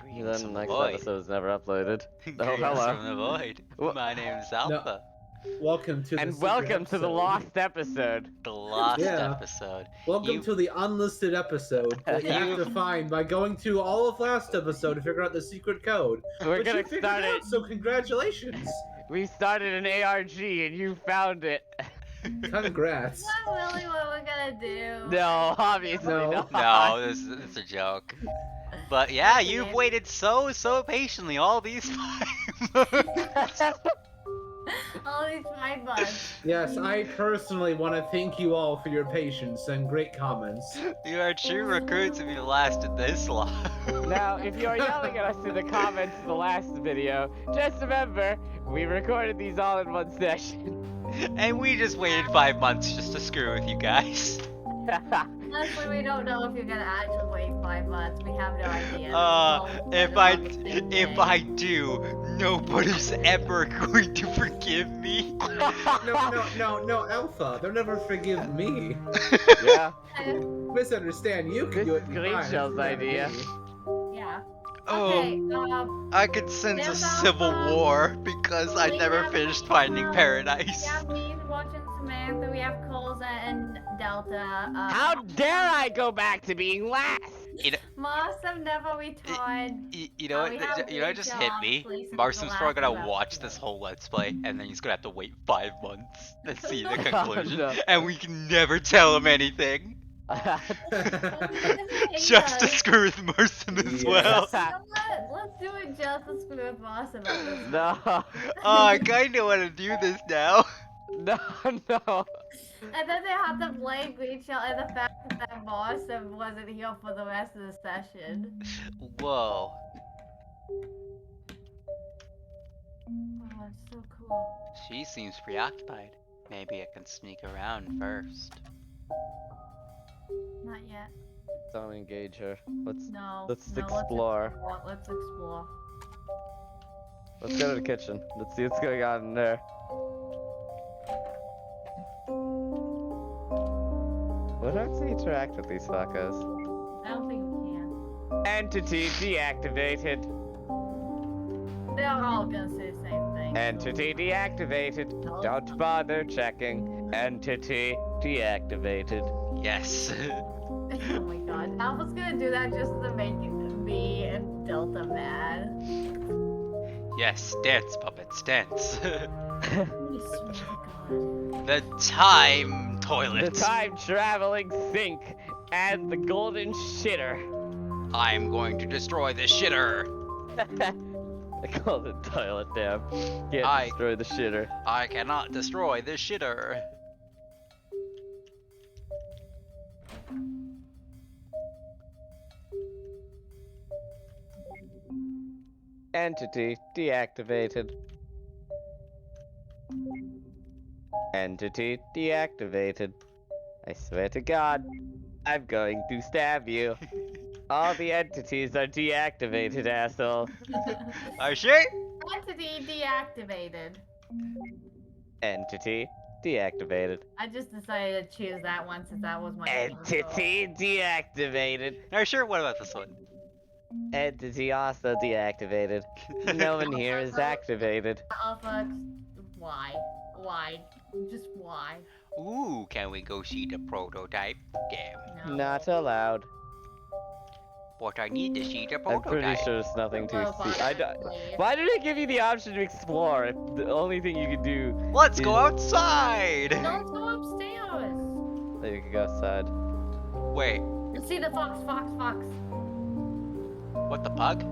Then Greetings the from the next void. episode is never uploaded. Oh, Greetings hello. from the void. Wha- My name's No. Alpha. Welcome to the And secret welcome to the episode. lost episode. The last Yeah. episode. Welcome to the unlisted episode that you have to find by going to all of last episode to figure out the secret code. We're But gonna you figured start it it. out, so congratulations. We started an ARG and you found it. Congrats. Is that really what we're gonna do? No, obviously No. not. No, this is a joke. But yeah, Okay. you've waited so patiently all these 5 months. All these 5 months. Yes, I personally want to thank you all for your patience and great comments. You are true recruits if you lasted this long. Now, if you're yelling at us in the comments of the last video, just remember, we recorded these all in one session. And we just waited 5 months just to screw with you guys. Honestly, we don't know if you're gonna actually wait 5 months. We have no idea. If I do, nobody's ever going to forgive me. No, Alpha. They'll never forgive me. Yeah. Misunderstand. You can This do it. is Green Shell's idea. Yeah. Oh, Okay, I could sense a there's civil Alpha. war because I We never have finished Alpha. finding we paradise. have me watching Samantha, we have Colza and Delta. How dare I go back to being last? Marsum never retired. You know we what? have You know what just Rachel, hit me? obviously, since Marsum's the probably last gonna two watch this episodes. whole Let's Play, and then he's gonna have to wait 5 months to see the conclusion, No. and we can never tell him anything. Just to screw with Marsum as Yeah. well. You know what? Let's do it just to screw with Marsum at this No. Oh, I kinda wanna do this now. No, no. And then they have to blame Rachel and the fact that Marsum wasn't here for the rest of the session. Whoa. Oh, it's so cool. She seems preoccupied. Maybe I can sneak around first. Not yet. Don't engage her. Let's No. Let's no, explore. Let's explore. let's go to the kitchen. Let's see what's going on in there. What hurts to interact with these fuckers? I don't think we can. Entity deactivated. They're all gonna say the same thing. Entity deactivated. Don't bother checking. Entity deactivated. Yes. Oh my god. Alpha's gonna do that just to make me and Delta mad. Yes, dance, puppets, dance. I swear to God. The time toilet. The time traveling sink and the golden shitter. I'm going to destroy the shitter. The golden toilet, damn. Can't I- destroy the shitter. I cannot destroy the shitter. Entity deactivated. Entity deactivated. I swear to God, I'm going to stab you. All the entities are deactivated, asshole. Are you sure? Entity deactivated. Entity deactivated. I just decided to choose that one since that was my Entity deactivated. Are you sure? What about this one? Entity also deactivated. No one here is activated. Alpha, why? Why? Just why? Ooh, can we go see the prototype? Damn. No. Not allowed. But I need to see the I'm pretty prototype. sure there's nothing to Well, see. fine, don't. please. Why did it give you the option to explore if the only thing you could do? Let's go outside! Don't go upstairs. That you could go outside. Wait, Let's see the fox. what the pug?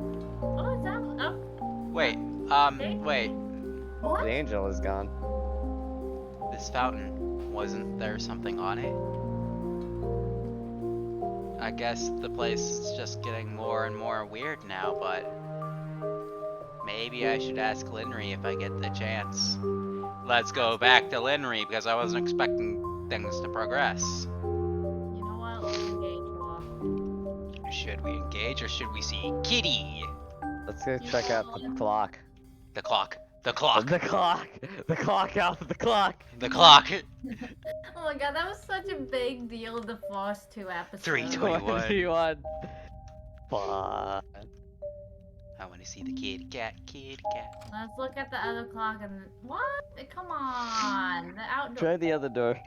Oh, is that up? Wait, wait. What? The angel is gone. This fountain, wasn't there something on it? I guess the place is just getting more and more weird now, but maybe I should ask Linry if I get the chance. Let's go back to Linry because I wasn't expecting things to progress. You know what? Let's engage more. Should we engage or should we see Kitty? Let's go check out the clock. The clock. The clock. The clock. The clock out. The clock. The clock. Oh my god, that was such a big deal in the first 2 episodes. 3:21. 21. Fuck. want to see the kitty cat, kitty cat. Let's look at the other clock and what? Come on, the outdoor. Try the other door.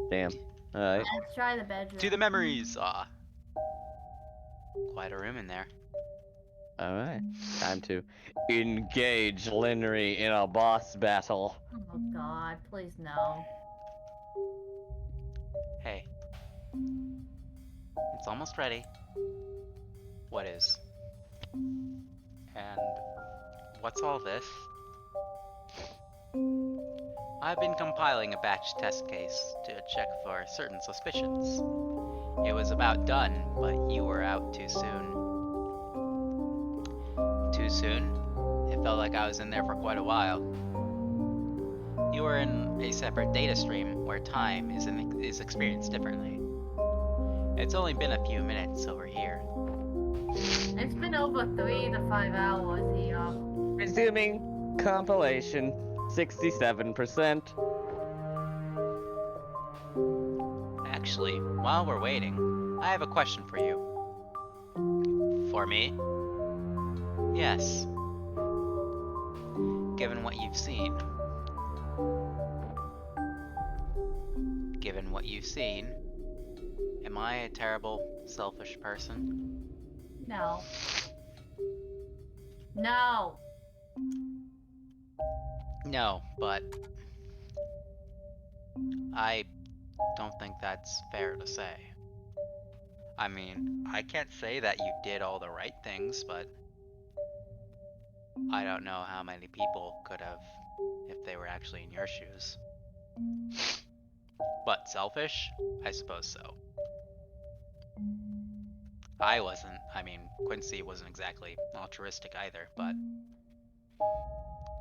Damn. Alright. Let's try the bedroom. To the memories! Ah. Quite a room in there. Alright. Time to engage Linry in a boss battle. Oh God, please no. Hey. It's almost ready. What is? And what's all this? I've been compiling a batch test case to check for certain suspicions. It was about done, but you were out too soon. Too soon? It felt like I was in there for quite a while. You were in a separate data stream where time is experienced differently. It's only been a few minutes over here. It's been over 3 to 5 hours here. Resuming compilation. 67%. Actually, while we're waiting, I have a question for you. For me? Yes. Given what you've seen. Given what you've seen, am I a terrible, selfish person? No. No. No, but I don't think that's fair to say. I mean, I can't say that you did all the right things, but I don't know how many people could have if they were actually in your shoes. But selfish? I suppose so. I wasn't. I mean, Quincy wasn't exactly altruistic either, but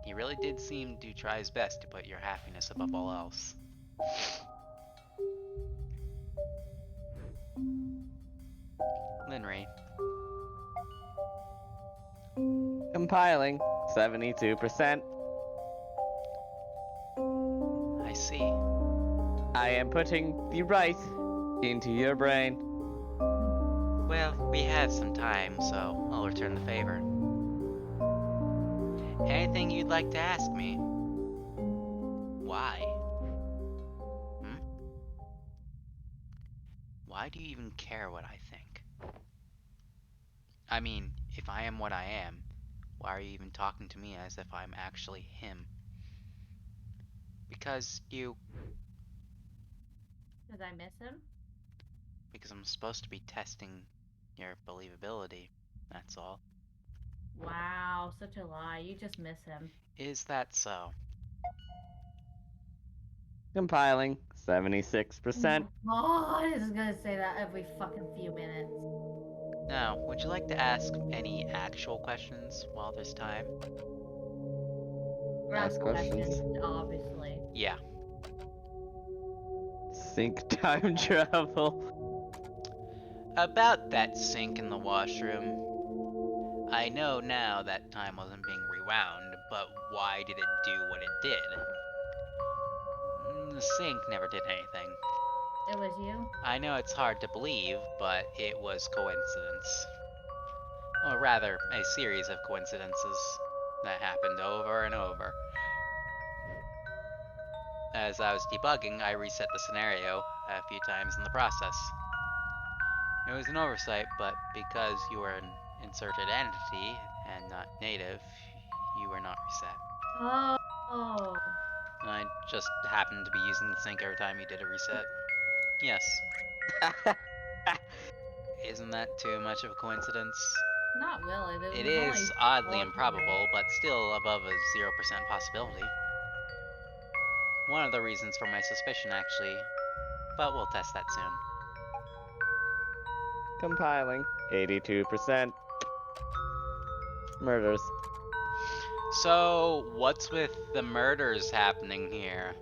he really did seem to try his best to put your happiness above all else. Linry. Compiling. 72%. I see. I am putting the right into your brain. Well, we have some time, so I'll return the favor. Anything you'd like to ask me? Why? Why do you even care what I think? I mean, if I am what I am, why are you even talking to me as if I'm actually him? Because Did I miss him? Because I'm supposed to be testing your believability, that's all. Wow, such a lie. You just miss him. Is that so? Compiling. 76%. Oh, I was gonna say that every fucking few minutes. Now, would you like to ask any actual questions while there's time? Ask questions. Obviously. Yeah. Sync time travel. About that sink in the washroom. I know now that time wasn't being rewound, but why did it do what it did? The sink never did anything. It was you? I know it's hard to believe, but it was coincidence. Or rather, a series of coincidences that happened over and over. As I was debugging, I reset the scenario a few times in the process. It was an oversight, but because you were an inserted entity and not native, you were not reset. Oh. I just happened to be using the sink every time you did a reset. Yes. Isn't that too much of a coincidence? Not really. There It was is only oddly 4 improbable, but still above a 0% possibility. One of the reasons for my suspicion, actually, but we'll test that soon. Compiling. 82%. Murders. So, what's with the murders happening here?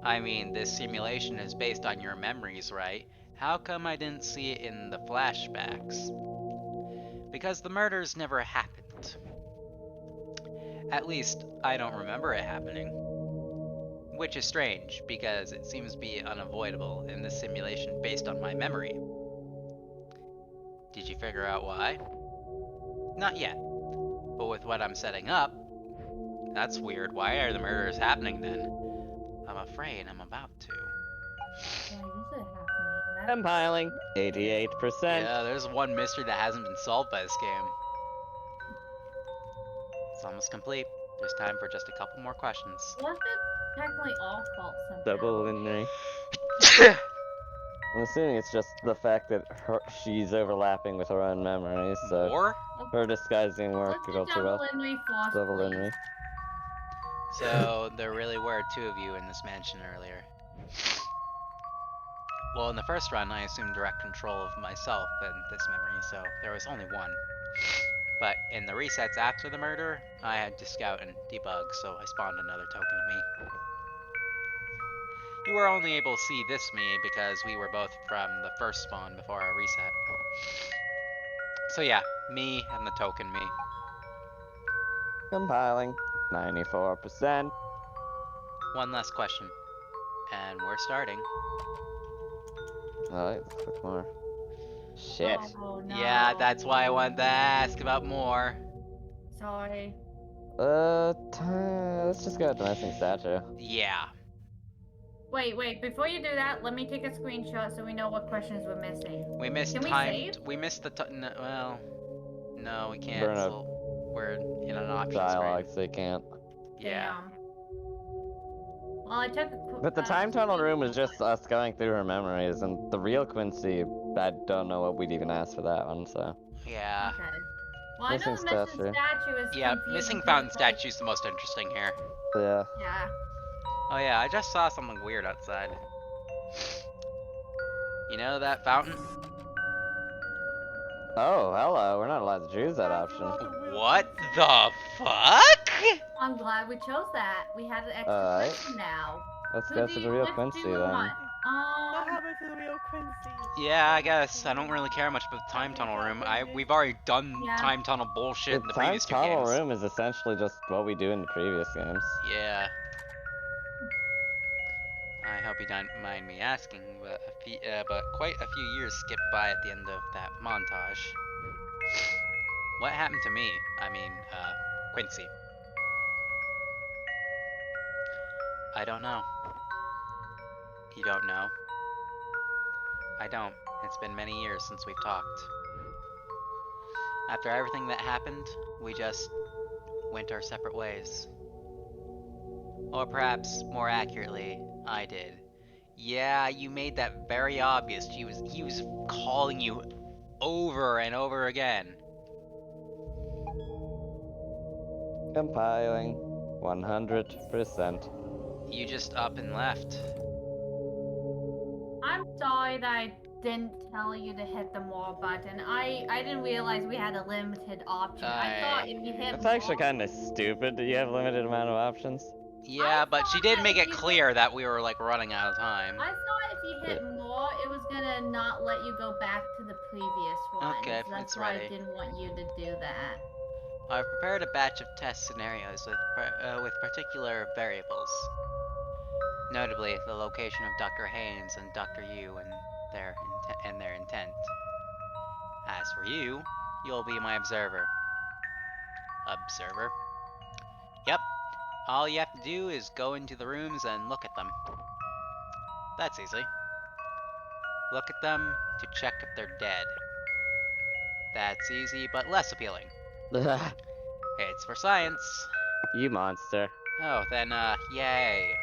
I mean, this simulation is based on your memories, right? How come I didn't see it in the flashbacks? Because the murders never happened. At least, I don't remember it happening. which is strange, because it seems to be unavoidable in this simulation based on my memory. Did you figure out why? Not yet. But with what I'm setting up, that's weird. Why are the murders happening then? I'm afraid I'm about to. Yeah, this is happening. That's... Compiling. 88%. Yeah, there's one mystery that hasn't been solved by this game. It's almost complete. There's time for just a couple more questions. Was it technically all fault somehow? Double linear. I'm assuming it's just the fact that she's overlapping with her own memories, so More? her disguising work Let's could do go too well. double Henry Foster, Double please. linear. So, there really were 2 of you in this mansion earlier. Well, in the first run, I assumed direct control of myself and this memory, so there was only 1. But in the resets after the murder, I had to scout and debug, so I spawned another token of me. You were only able to see this me because we were both from the first spawn before our reset. So yeah, me and the token me. Compiling. 94%. One last question. And we're starting. Alright, let's click more. Shit. Oh, no. Yeah, that's why I wanted to ask about more. Sorry. Let's just go with the missing statue. Yeah. Wait, before you do that, let me take a screenshot so we know what questions we're missing. We missed Can we time. save? We missed the no, well, no, we can't. We're in a So we're in an options Dialogue, screen. so you can't. Yeah. Damn. Well, I took a But the time tunnel room was just us going through her memories, and the real Quincy, I don't know what we'd even ask for that one, so. Yeah. Okay. Well, I know Missing the missing statue. statue is Yeah, confusing missing to fountain the place. statue's the most interesting here. Yeah. Yeah. Oh yeah, I just saw something weird outside. You know that fountain? Oh, hello, we're not allowed to choose that option. What the fuck? I'm glad we chose that. We had an extra Alright. question now. Let's Who go do to you- the real what Quincy do you then. want? What happened to the real Quincy? Yeah, I guess. I don't really care much about the time tunnel room. We've already done Yeah. time tunnel bullshit in The the time previous 2 tunnel games. room is essentially just what we do in the previous games. Yeah. I hope you don't mind me asking, but but quite a few years skipped by at the end of that montage. What happened to me? I mean, Quincy. I don't know. You don't know? I don't. It's been many years since we've talked. After everything that happened, we just went our separate ways. Or perhaps, more accurately, I did. Yeah, you made that very obvious. He was calling you over and over again. Compiling. 100%. You just up and left. I'm sorry that I didn't tell you to hit the more button. I didn't realize we had a limited option. I thought if you hit It's more... actually kind of stupid that you have limited amount of options. Yeah, but she thought did that make it you- clear that we were like running out of time. I thought if you hit more, it was gonna not let you go back to the previous one. Okay, so that's it's why ready. I didn't want you to do that. I've prepared a batch of test scenarios with particular variables. Notably, the location of Dr. Haynes and Dr. Yu and their intent. As for you, you'll be my observer. Observer? Yep. All you have to do is go into the rooms and look at them. That's easy. Look at them to check if they're dead. That's easy, but less appealing. It's for science. You monster. Oh, then, yay.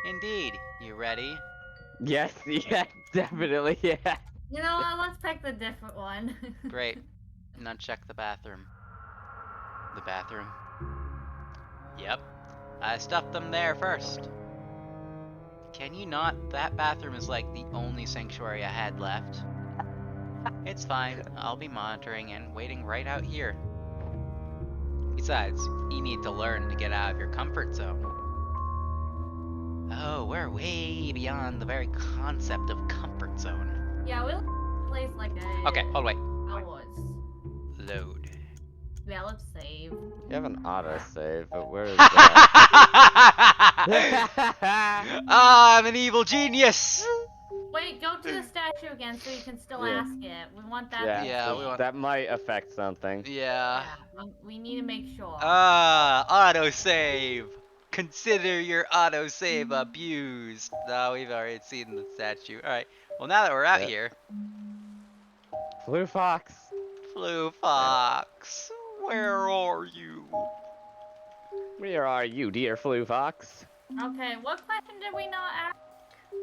Indeed. You ready? Yes, yeah, definitely, yeah. You know what? Let's pick the different one. Great. Now check the bathroom. The bathroom? Yep. I stuffed them there first. Can you not? That bathroom is like the only sanctuary I had left. It's fine. I'll be monitoring and waiting right out here. Besides, you need to learn to get out of your comfort zone. Oh, we're way beyond the very concept of comfort zone. Yeah, we'll place like a... Okay, hold wait. Hours. Load. Valid save. You have an autosave, but where is Ah, that? I'm an evil genius. Wait, go to the statue again so you can still Yeah. ask it. We want that. Yeah, Yeah, to we see. want- that might affect something. Yeah. We need to make sure. Autosave. Consider your autosave abused. No, we've already seen the statue. Alright, well now that we're out Yep. here, Blue Fox. Blue Fox, where are you? Where are you, dear Blue Fox? Okay, what question did we not ask?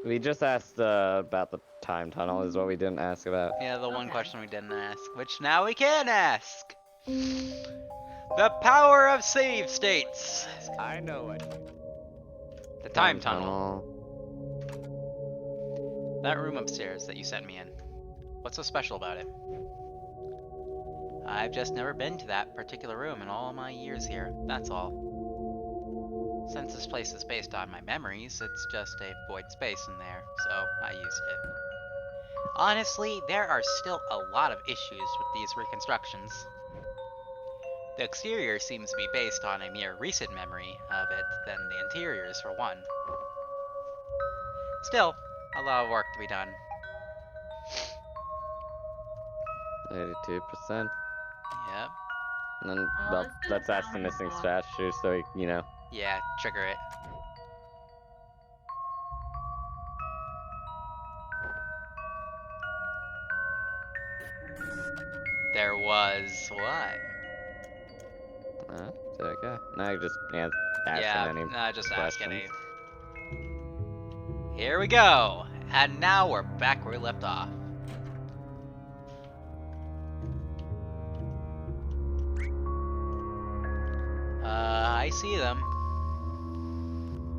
We just asked about the time tunnel, is what we didn't ask about. Yeah, the one Okay. question we didn't ask, which now we can ask. The power of save states. I know it. The time tunnel. That room upstairs that you sent me in. What's so special about it? I've just never been to that particular room in all my years here, that's all. Since this place is based on my memories, it's just a void space in there, so I used it. Honestly, there are still a lot of issues with these reconstructions. The exterior seems to be based on a mere recent memory of it than the interiors, for one. Still, a lot of work to be done. 82%. Yep. And then, Oh, well, let's do let's the ask the power missing block. statue so we, you know. Yeah, trigger it. There was what? There we go. Now you just ask Yeah, him any just ask any. questions. Here we go! And now we're back where we left off. I see them.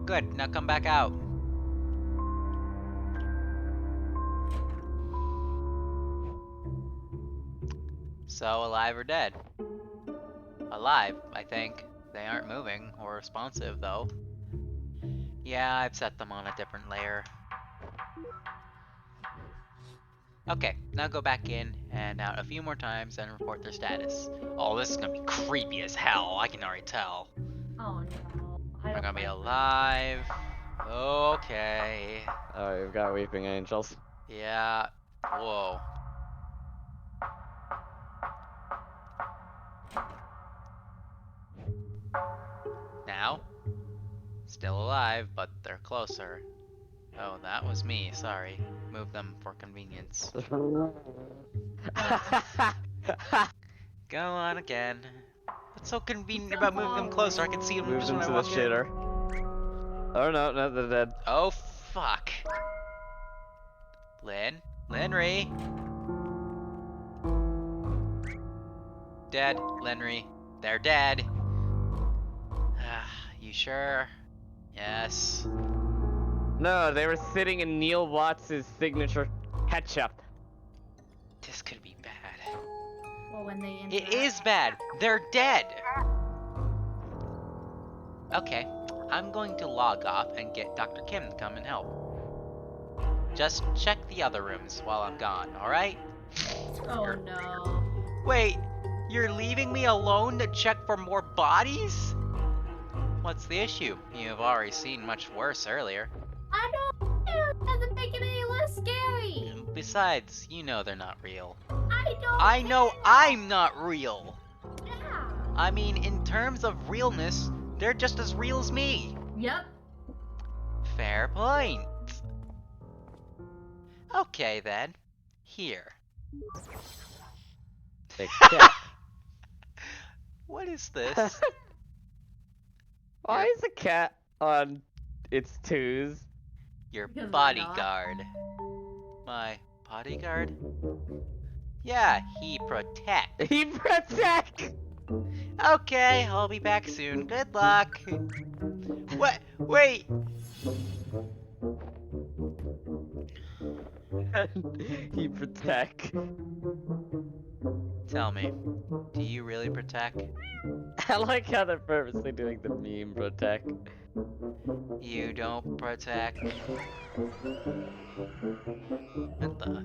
Good, now come back out. So, alive or dead? Alive, I think. They aren't moving or responsive, though. Yeah, I've set them on a different layer. Okay, now go back in and out a few more times and report their status. Oh, this is gonna be creepy as hell, I can already tell. Oh no. I They're don't gonna be like alive. Okay. Oh, you've got Weeping Angels. Yeah. Whoa. Now? Still alive, but they're closer. Oh, that was me, sorry. Move them for convenience. Go on again. What's so convenient about moving them closer? I can see them Move just them when to I the walk in. shitter. Oh no, no, they're dead. Oh, fuck. Linry. Dead, Linry. They're dead. You sure? Yes. No, they were sitting in Neil Watts' signature ketchup. This could be bad. Well, when they It is bad. They're dead. Okay, I'm going to log off and get Dr. Kim to come and help. Just check the other rooms while I'm gone, alright? Oh no. Wait, you're leaving me alone to check for more bodies? What's the issue? You've already seen much worse earlier. I don't care. It doesn't make it any less scary. Besides, you know they're not real. I know care. I'm not real. Yeah. I mean, in terms of realness, they're just as real as me. Yep. Fair point. Okay then. Here. The cat. What is this? Why is a cat on its twos? Your Because why not? bodyguard. My bodyguard? Yeah, he protect. He protect! Okay, I'll be back soon. Good luck. What? Wait. He protect. Tell me, do you really protect? I like how they're purposely doing the meme protect. You don't protect. What the?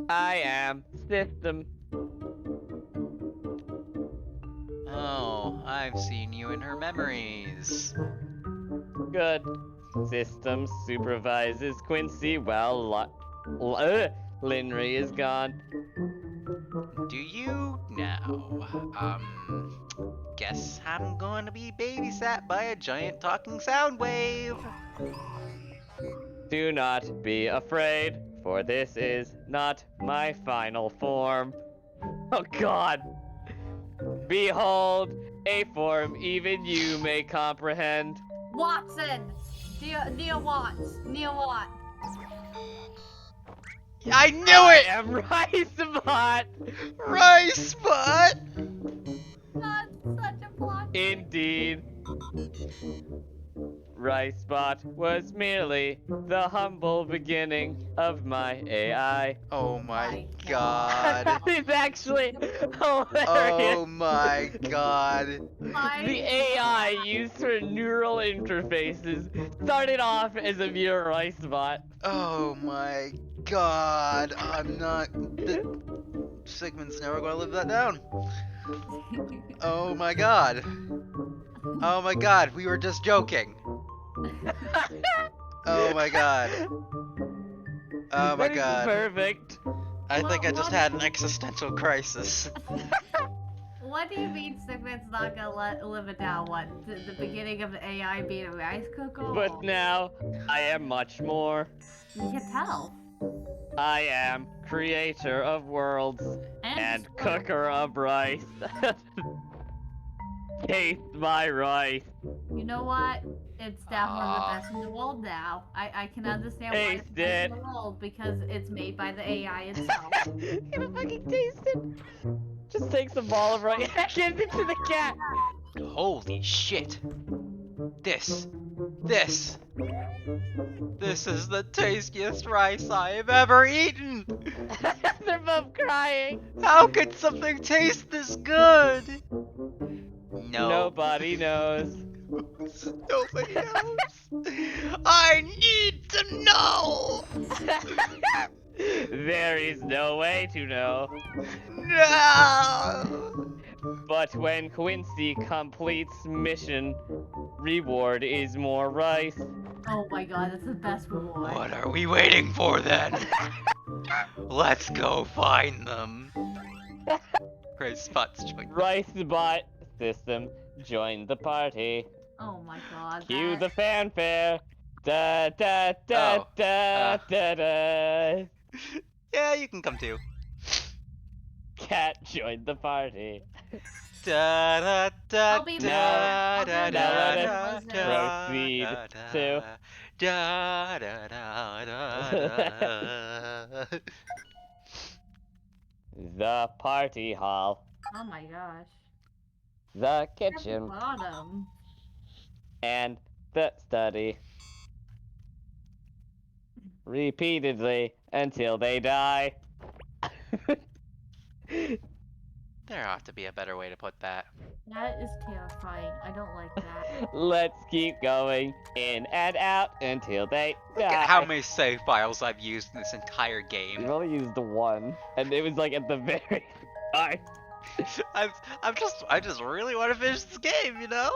I am system. Oh, I've seen you in her memories. Good. System supervises Quincy while Linry is gone. Do you now? Guess I'm going to be babysat by a giant talking sound wave. Do not be afraid, for this is not my final form. Oh God! Behold, a form even you may comprehend. Watson! Dear Watts. Near Watt. I knew I it! am Ricebot! Rice butt! That's such a plot. Indeed. Ricebot was merely the humble beginning of my AI. Oh my My god. That is actually Oh hilarious. my god. The AI used for neural interfaces started off as a mere Ricebot. Oh my god. I'm not. Sigmund's never gonna live that down. Oh my god. Oh my god, we were just joking. Oh my god. Oh my That is god. perfect. I think I just What? had an existential crisis. What do you mean Sigmund's not gonna live it down? What? The beginning of the AI being a rice cooker? But now, I am much more. You can tell. I am creator of worlds and cooker of rice. Taste my rice. You know what? It's definitely the Aw. best in the world now. I can understand why it's Taste the best in it. the world because it's made by the AI itself. You gonna fucking taste it? Just takes a ball of rice and gives it to the cat. Holy shit. This is the tastiest rice I have ever eaten! They're both crying. How could something taste this good? No. Nobody knows. Nobody knows. I need to know! There is no way to know. No! But when Quincy completes mission, reward is more rice. Oh my god, that's the best reward. What are we waiting for then? Let's go find them. Great spots join. Ricebot system, join the party. Oh my god. Cue that- the fanfare. Da da da Oh, da da da. Yeah, you can come too. Cat joined the party. Da da da I'll be da back. da I'll be da back. da Proceed da to- da da da da. The party hall. Oh my gosh. The kitchen. Bottom. And the study. Repeatedly until they die. There ought to be a better way to put that. That is terrifying. I don't like that. Let's keep going in and out until they Look die. at how many save files I've used in this entire You've game. only used the one, and it was like at the very start. I just really want to finish this game, you know?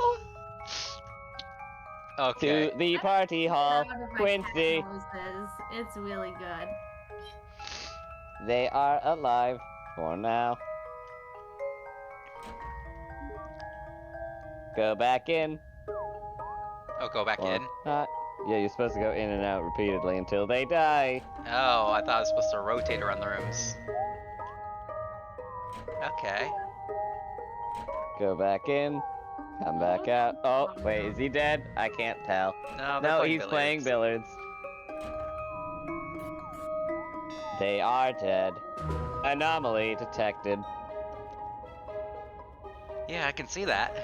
Okay. To the party hall, Proud of my Quincy. cat noses. It's really good. They are alive for now. Go back in. Oh, go back Or in? not. Yeah, you're supposed to go in and out repeatedly until they die. Oh, I thought I was supposed to rotate around the rooms. Okay. Go back in. Come back out. Oh, wait, is he dead? I can't tell. No, they're No, playing he's playing billiards. They are dead. Anomaly detected. Yeah, I can see that.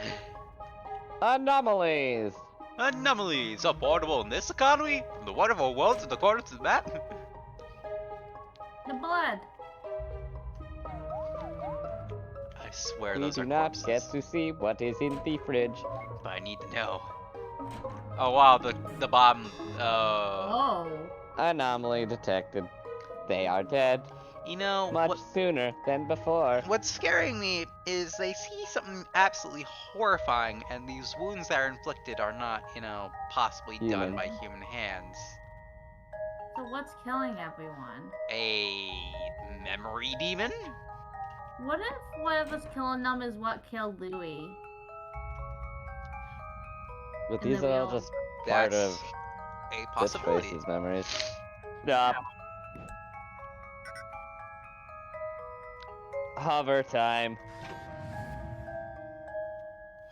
Anomalies! Anomalies affordable in this economy, from the wonderful worlds in the corners of the map. The blood. I swear We those do are not corpses. get to see what is in the fridge. But I need to know. Oh wow, the bomb. Oh. Anomaly detected. They are dead. You know, much sooner than before. what's scaring me is they see something absolutely horrifying, and these wounds that are inflicted are not, you know, possibly done Human. by human hands. So what's killing everyone? A memory demon? What if whatever's killing them is what killed Louis? But In these the are all real- just part That's of a this possibility. face's memories. Stop. Hover time.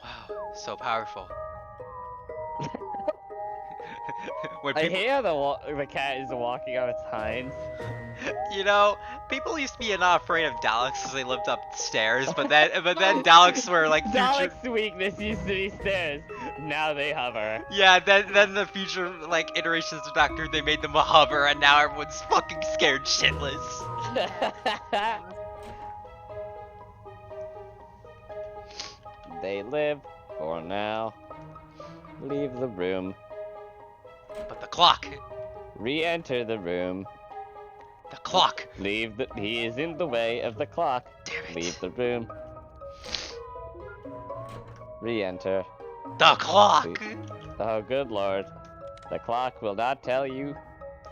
Wow, so powerful. When I people, hate how the cat is walking on its hinds. you know, people used to be not afraid of Daleks because they lived upstairs, but then Daleks were like future. Dalek's weakness used to be stairs. Now they hover. Yeah, then the future like iterations of Doctor Who, they made them a hover, and now everyone's fucking scared shitless. They live for now. Leave the room. But the clock, Re-enter the room. the clock. Leave the. He is in the way of the clock. Damn it. Leave the room. Re-enter. The clock. Oh, good lord. The clock will not tell you.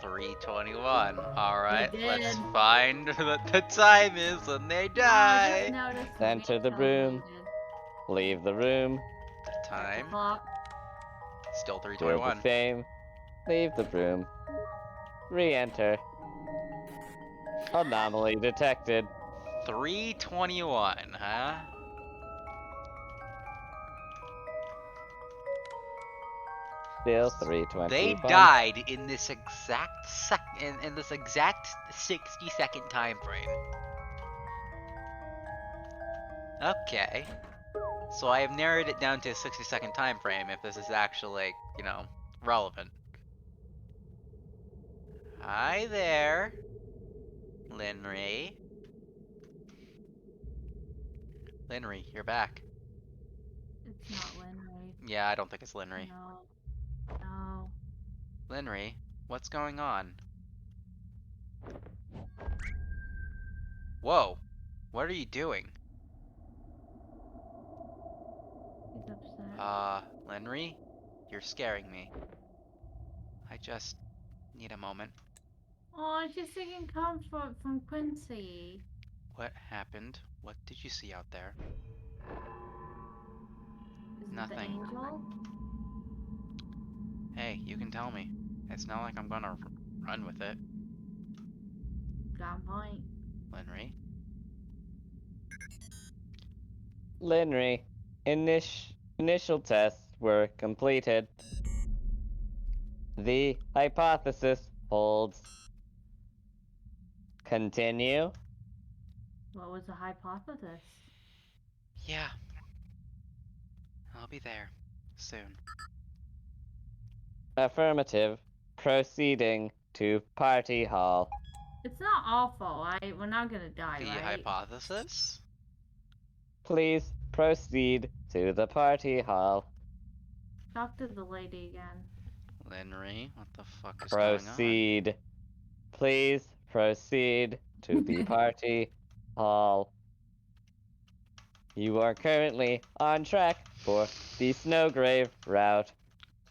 3:21. All right, We let's did. find what the time is when they I die. just noticed that Enter we the room. calculated Leave the room. The the time clock. still Still the 3:21. same. Leave the room. Re-enter. Anomaly detected. 3:21, huh? Still 3:21. They died in this exact in this exact 60-second time frame. Okay. So I have narrowed it down to a 60-second time frame if this is actually, you know, relevant. Hi there, Linry. Linry, you're back. It's not Linry. Yeah, I don't think it's Linry. No. No. Linry, what's going on? Whoa, what are you doing? He's upset. Linry, you're scaring me. I just need a moment. Oh, she's seeking comfort from Quincy. What happened? What did you see out there? Is it the Nothing. angel? Hey, you can tell me. It's not like I'm gonna run with it, Got a point. Linry. Linry. Initial tests were completed. The hypothesis holds. Continue. What was the hypothesis? Yeah. I'll be there soon. Affirmative. Proceeding to party hall. It's not awful, right? We're not gonna die, The right? hypothesis? Please proceed to the party hall. Talk to the lady again. Linry, what the fuck is going on? Proceed. Please proceed to the party hall. You are currently on track for the Snowgrave route.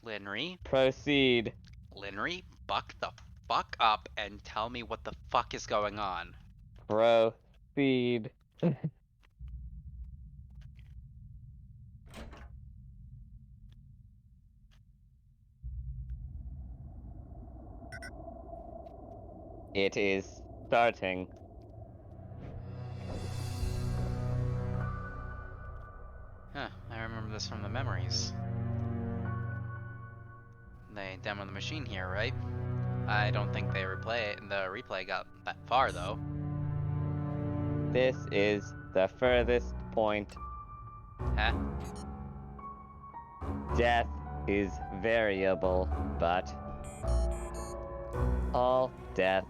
Linry, Proceed. Linry, buck the fuck up and tell me what the fuck is going on. Proceed. It is starting. Huh, I remember this from the memories. They demo the machine here, right? I don't think the replay got that far though. This is the furthest point. Huh? Death is variable, but all death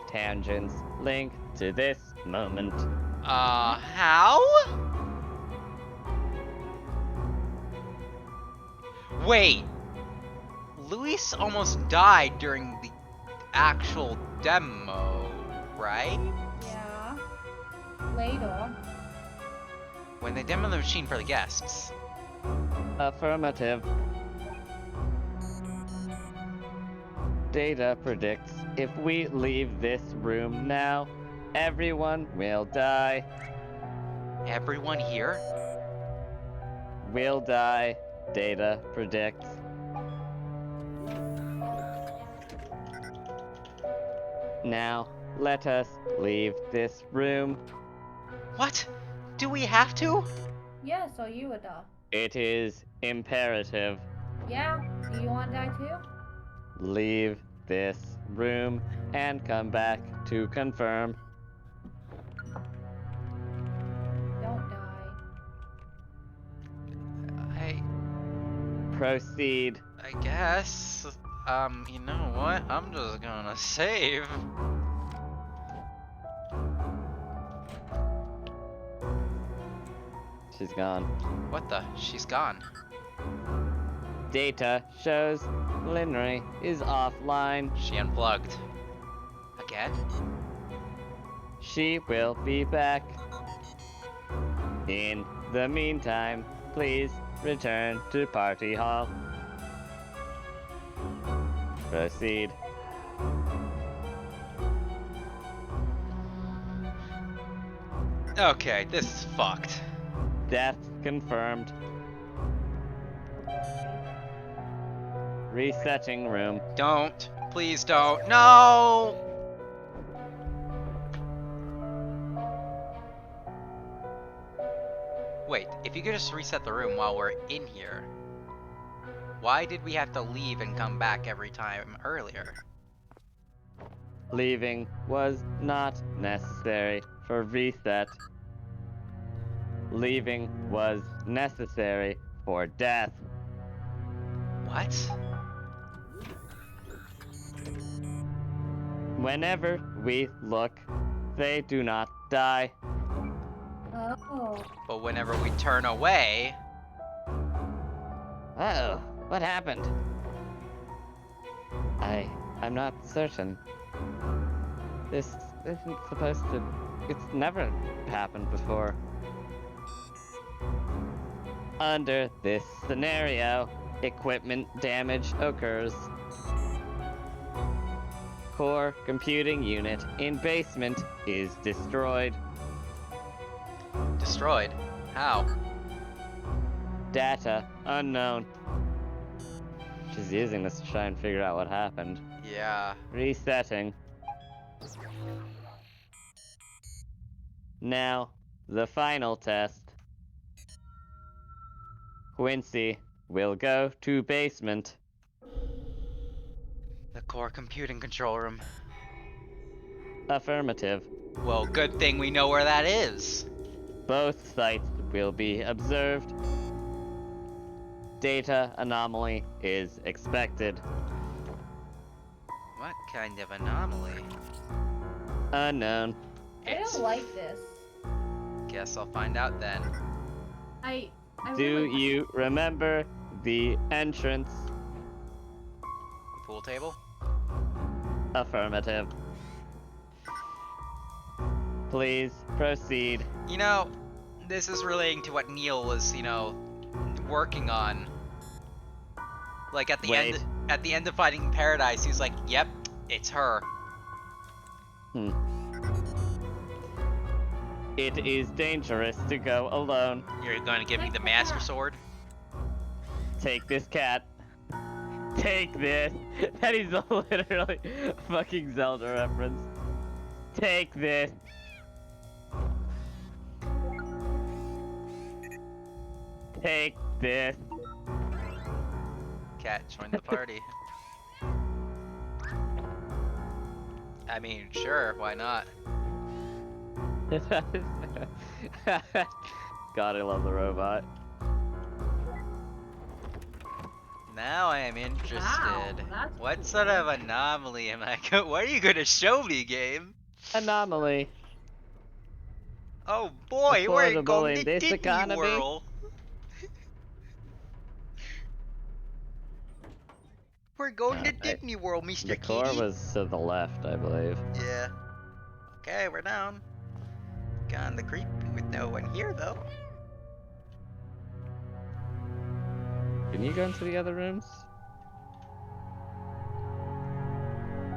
tangents link to this moment. How? Wait! Luis almost died during the actual demo, right? Yeah. Later. When they demo the machine for the guests. Affirmative. Data predicts if we leave this room now, everyone will die. Everyone here? Will die. Data predicts. Now, let us leave this room. What? Do we have to? Yeah, so you would die. It is imperative. Yeah? Do you want to die too? Leave this room and come back to confirm. Don't die. Proceed. I guess. You know what? I'm just gonna save. She's gone. What the? She's gone. Data shows Linry is offline. She unplugged. Again? She will be back. In the meantime, please return to Party Hall. Proceed. Okay, this is fucked. Death confirmed. Resetting room. Don't. Please don't. No! Wait, if you could just reset the room while we're in here, why did we have to leave and come back every time earlier? Leaving was not necessary for reset. Leaving was necessary for death. What? Whenever we look, they do not die. Oh. But whenever we turn away... Uh-oh, what happened? I'm not certain. This isn't supposed to... It's never happened before. Under this scenario, equipment damage occurs. Core computing unit in basement is destroyed. Destroyed? How? Data unknown. She's using this to try and figure out what happened. Yeah. Resetting. Now, the final test. Quincy will go to basement. The core computing control room. Affirmative. Well, good thing we know where that is. Both sites will be observed. Data anomaly is expected. What kind of anomaly? Unknown. I don't like this. Guess I'll find out then. I Do really... you remember the entrance? Pool table? Affirmative. Please proceed. You know, this is relating to what Neil was, working on. Like at the end of Fighting Paradise, he's like, "Yep, it's her." It is dangerous to go alone. You're gonna give me the Master Sword? Take this cat. Take this. That is literally a fucking Zelda reference. Take this. Take this. Cat, join the party. I mean, sure, why not? God, I love the robot. Now I am interested. Wow, that's What sort of anomaly am I what are you gonna show me, game? Anomaly. Oh boy, we're Affordable going in to this Disney economy? World. We're going to Disney World, Mr. The core Kitty. was to the left, I believe. Yeah. Okay, we're down. kinda creepy with no one here, though. Can you go into the other rooms?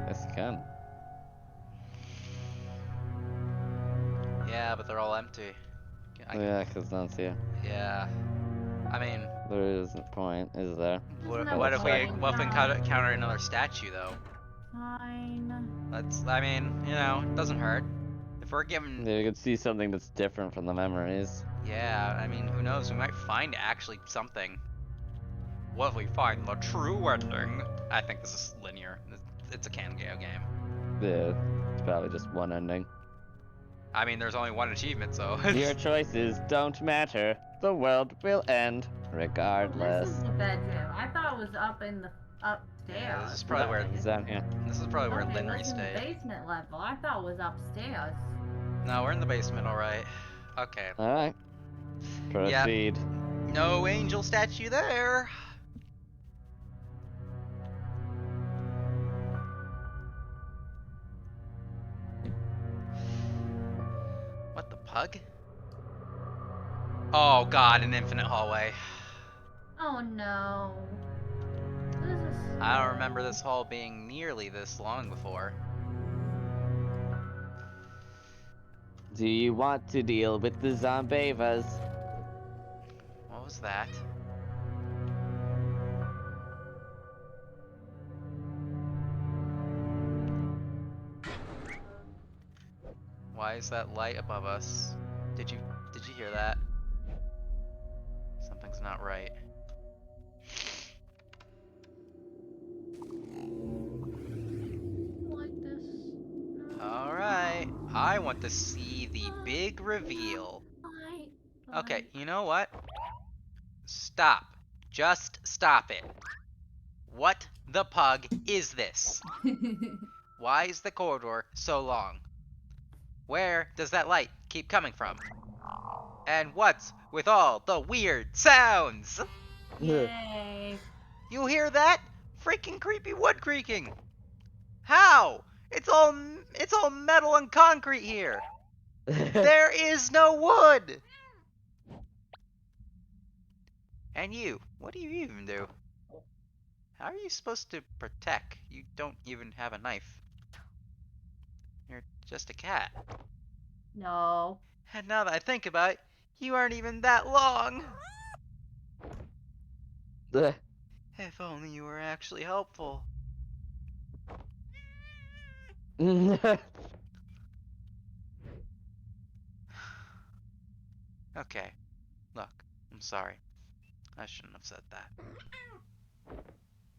Yes, you can. Yeah, but they're all empty. Yeah, because no one's here. Yeah. I mean, There isn't a point, is there? what, no what if we point, encounter another statue, though? Fine. I mean, you know, it doesn't hurt. If we're given, Yeah, you could see something that's different from the memories. yeah, I mean, who knows? We might find actually something. What if we find the true ending? I think this is linear. It's a Kango game. Yeah, it's probably just one ending. I mean, there's only one achievement, so. Your choices don't matter. The world will end Oh, regardless. this is the bedroom. I thought it was up in the upstairs. Yeah, this is probably where Is that here? this is probably where Okay, Linry that's in the stayed. basement level. I thought it was upstairs. No, we're in the basement, all right. Okay. All right. Proceed. No angel statue there. What the pug? Oh god, an infinite hallway. Oh no. This is. I don't remember this hall being nearly this long before. Do you want to deal with the Zombavas? What was that? Why is that light above us? Did you hear that? Something's not right. Like this. All right, I want to see the big reveal. Okay, you know what? Stop. Just stop it. What the pug is this? Why is the corridor so long? Where does that light keep coming from? And what's with all the weird sounds? Yay. You hear that? Freaking creepy wood creaking. How? It's all metal and concrete here. There is no wood. And you, what do you even do? How are you supposed to protect? You don't even have a knife. You're just a cat. No. And now that I think about it, you aren't even that long. If only you were actually helpful. Okay, look, I'm sorry. I shouldn't have said that.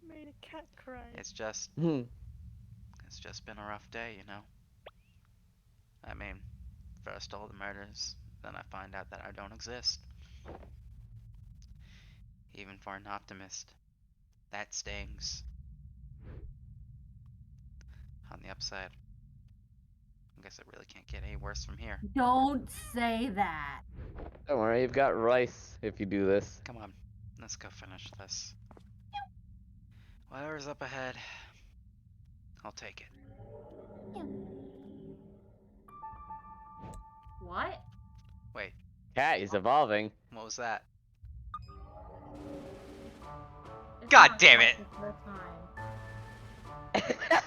Made a cat cry. It's just been a rough day, you know. I mean, first all the murders, then I find out that I don't exist. Even for an optimist, that stings. On the upside, I guess it really can't get any worse from here. Don't say that. Don't worry, you've got rice if you do this. Come on, let's go finish this. Whatever's up ahead, I'll take it. What? Wait, Cat is evolving. what was that? It's God not damn it. the first time.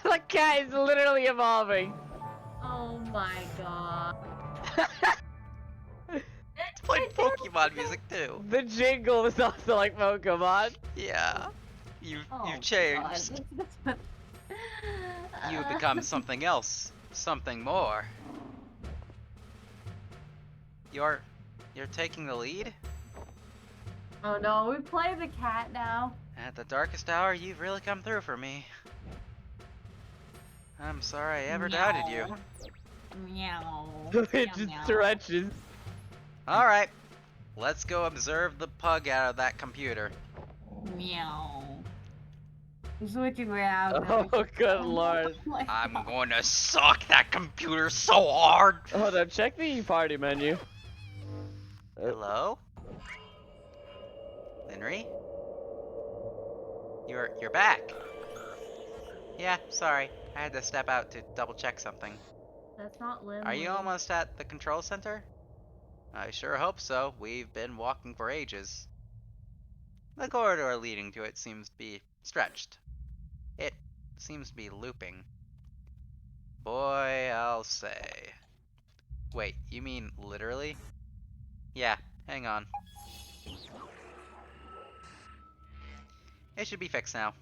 The cat is literally evolving. Oh my god. It's playing Pokemon music too. The jingle is also like Pokemon. Yeah, you've Oh, changed. God. You become something else, something more. You're taking the lead? Oh no, we play the cat now. At the darkest hour, you've really come through for me. I'm sorry I ever doubted you. Meow. It Meow, just meow. stretches. Alright, let's go observe the pug out of that computer. Meow. Switching around. Oh, good lord. my I'm God. going to suck that computer so hard! Hold on, check the party menu. Hello? Henry? You're back. Yeah, sorry. I had to step out to double check something. That's not Lindley. Are you almost at the control center? I sure hope so. We've been walking for ages. The corridor leading to it seems to be stretched. It seems to be looping. Boy, I'll say. Wait, you mean literally? Yeah, hang on. It should be fixed now.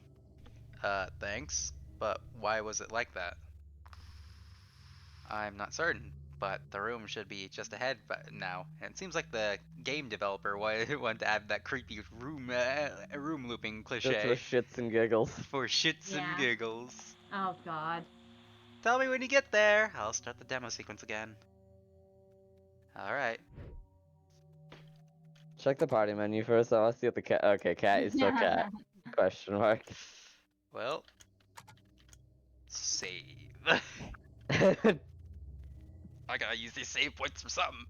Thanks. But why was it like that? I'm not certain, but the room should be just ahead now. And it seems like the game developer wanted to add that creepy room looping Just cliche. for shits and giggles. For shits and Yeah. giggles. Oh god. Tell me when you get there. I'll start the demo sequence again. Alright. Check the party menu first. I want to see what the cat. Okay, cat is still cat. Question mark. Well. Save. I gotta use these save points for something.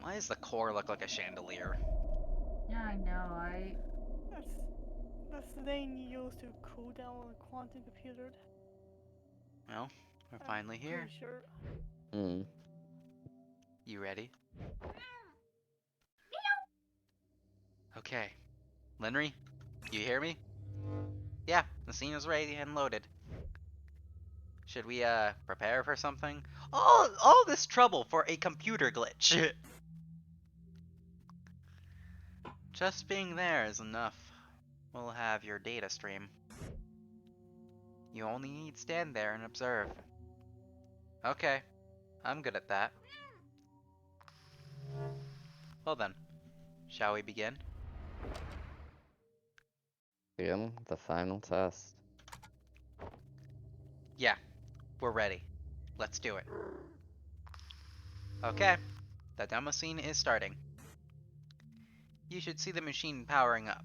Why does the core look like a chandelier? Yeah, I know, right? That's the thing you use to cool down a quantum computer. Well, we're finally here. Pretty sure. Hmm. You ready? Okay. Lenry, you hear me? Yeah, the scene is ready and loaded. Should we, prepare for something? All this trouble for a computer glitch! Just being there is enough. We'll have your data stream. You only need to stand there and observe. Okay, I'm good at that. Well then, shall we begin? Begin the final test. Yeah, we're ready. Let's do it. Okay, the demo scene is starting. You should see the machine powering up.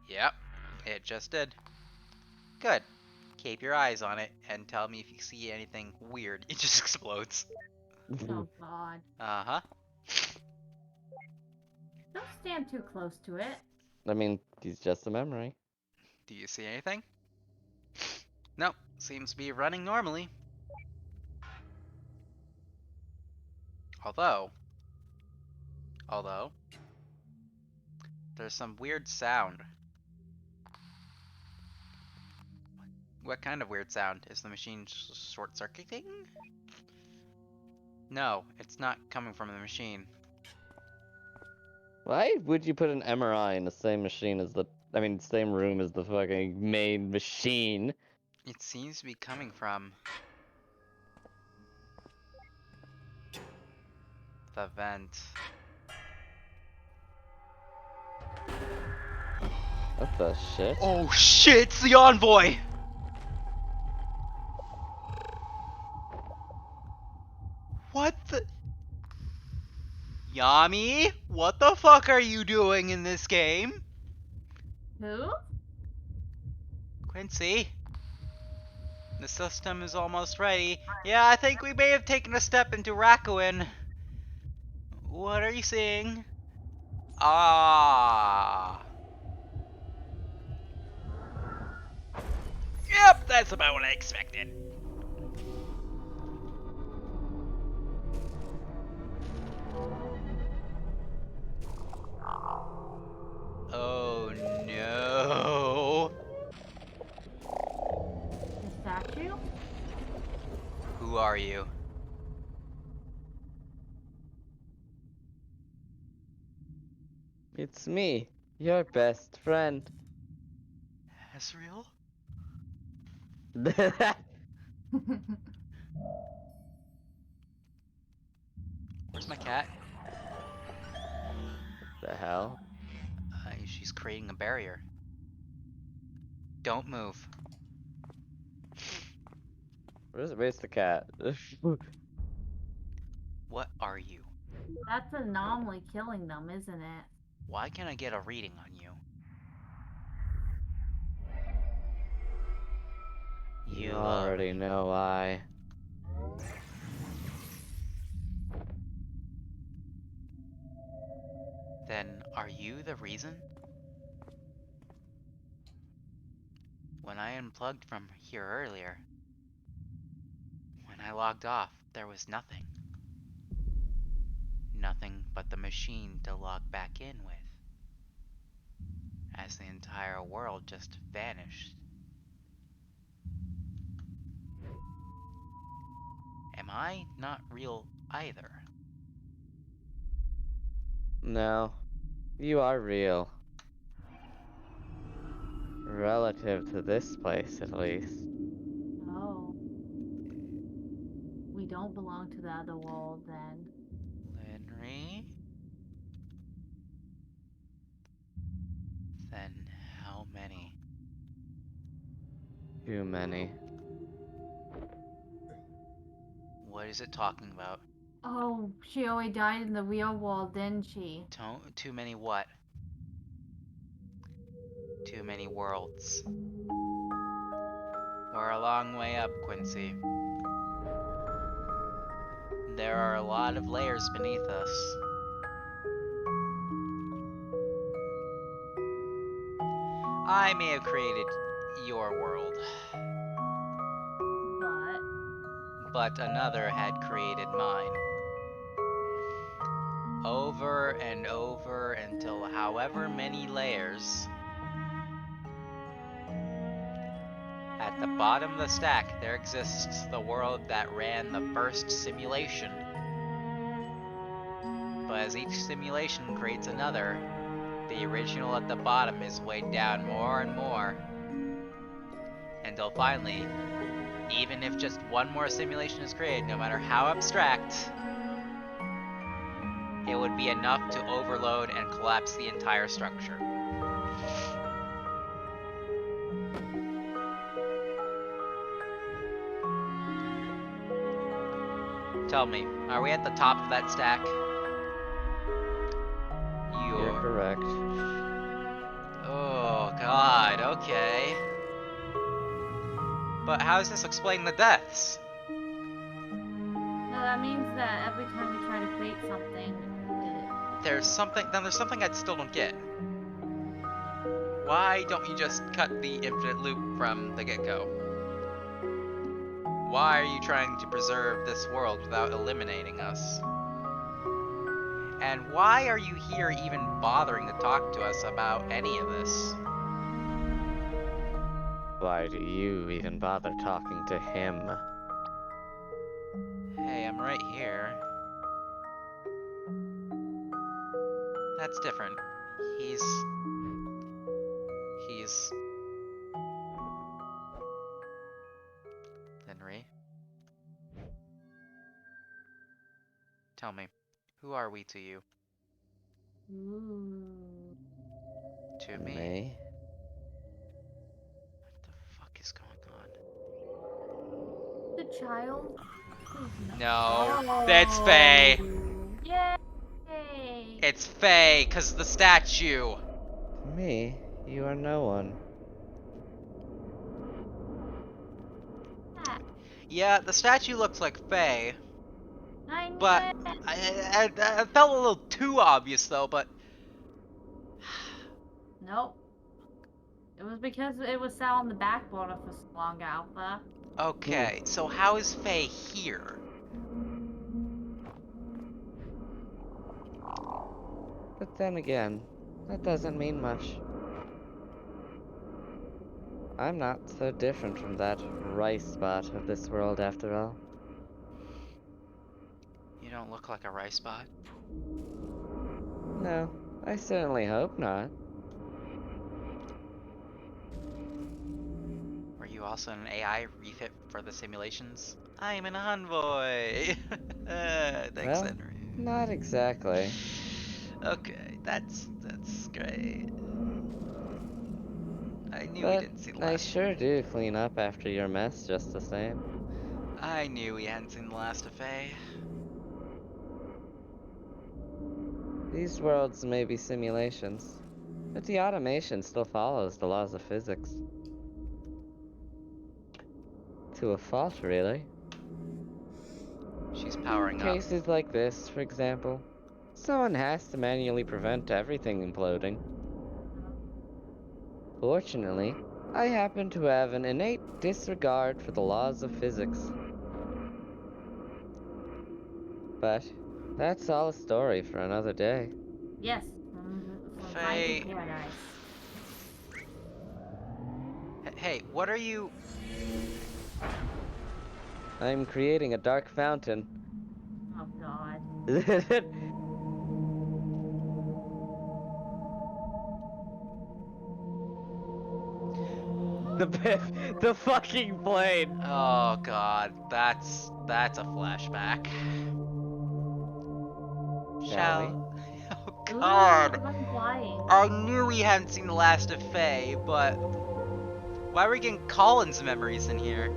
Yep, it just did. Good. Keep your eyes on it and tell me if you see anything weird. It just explodes. Oh god. Uh-huh. Don't stand too close to it. I mean, he's just a memory. Do you see anything? Nope, seems to be running normally. Although, there's some weird sound. What kind of weird sound? Is the machine short-circuiting? No, it's not coming from the machine. Why would you put an MRI in the same machine as the? I mean, same room as the fucking main machine? It seems to be coming from the vent. What the shit? Oh shit, it's the envoy! What the? Yami, what the fuck are you doing in this game? Who? Quincy, the system is almost ready. Yeah, I think we may have taken a step into Rakuen. What are you seeing? Ah. Yep, that's about what I expected. Oh no. The statue? Who are you? It's me, your best friend. Asriel? Where's my cat? The hell? She's creating a barrier. Don't move. Where's the cat? What are you? That's anomaly killing them, isn't it? Why can't I get a reading on you? You already know why. Then, are you the reason? When I unplugged from here earlier, when I logged off, there was nothing. Nothing but the machine to log back in with. As the entire world just vanished. Am I not real either? No, you are real. Relative to this place, at least. Oh. We don't belong to the other world then. Henry? Then how many? Too many. What is it talking about? Oh, she only died in the real world, didn't she? Too many what? Too many worlds. We're a long way up, Quincy. There are a lot of layers beneath us. I may have created your world, but another had created mine. Over and over until however many layers. At the bottom of the stack, there exists the world that ran the first simulation. But as each simulation creates another, the original at the bottom is weighed down more and more. Until finally, even if just one more simulation is created, no matter how abstract, it would be enough to overload and collapse the entire structure. Tell me, are we at the top of that stack? You're correct. Oh god, okay. But how does this explain the deaths? No, that means that every time we try to create something, There's something I still don't get. Why don't you just cut the infinite loop from the get-go? Why are you trying to preserve this world without eliminating us? And why are you here even bothering to talk to us about any of this? Why do you even bother talking to him? Hey, I'm right here. That's different. He's... Henry? Tell me, who are we to you? ooh. To me? Me? What the fuck is going on? The child? Please No, no. that's Faye! Yay! It's Faye, 'cause of the statue! To me, you are no one. Ah, Yeah, the statue looks like Faye, I knew but it. I felt a little too obvious though, but... Nope. It was because it was sat on the back border for so long, Alpha. Okay, so how is Faye here? But then again, that doesn't mean much. I'm not so different from that rice spot of this world after all. You don't look like a rice bot. No, I certainly hope not. Were you also an AI refit for the simulations? I'm an envoy! Thanks, Well, Henry. not exactly. Okay, that's great. I knew we But didn't see the I last. sure do clean up after your mess just the same. I knew we hadn't seen the last of Faye. These worlds may be simulations, but the automation still follows the laws of physics. To a fault, really. She's powering up. Cases like this, for example, Someone has to manually prevent everything imploding. Fortunately, I happen to have an innate disregard for the laws of physics. But that's all a story for another day. Yes, from Faye. finding paradise. Hey, what are you? I'm creating a dark fountain. Oh god. the fucking plane. Oh god, that's a flashback. Shall we? Oh Ooh, god. I'm flying. I knew we hadn't seen the last of Faye, but why are we getting Colin's memories in here?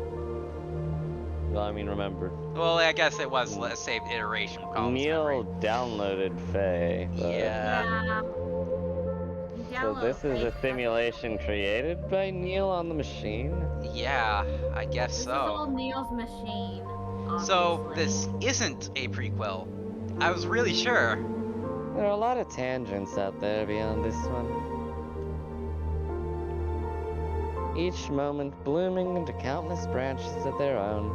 Well, I mean, remember, Well, I guess it was a saved iteration from Colin's Neil memory. downloaded Faye, but... Yeah. So Download this is a Facebook. simulation created by Neil on the machine? Yeah, I guess This is so. all Neil's machine. So Obviously. this isn't a prequel. I was really sure. There are a lot of tangents out there beyond this one. Each moment blooming into countless branches of their own.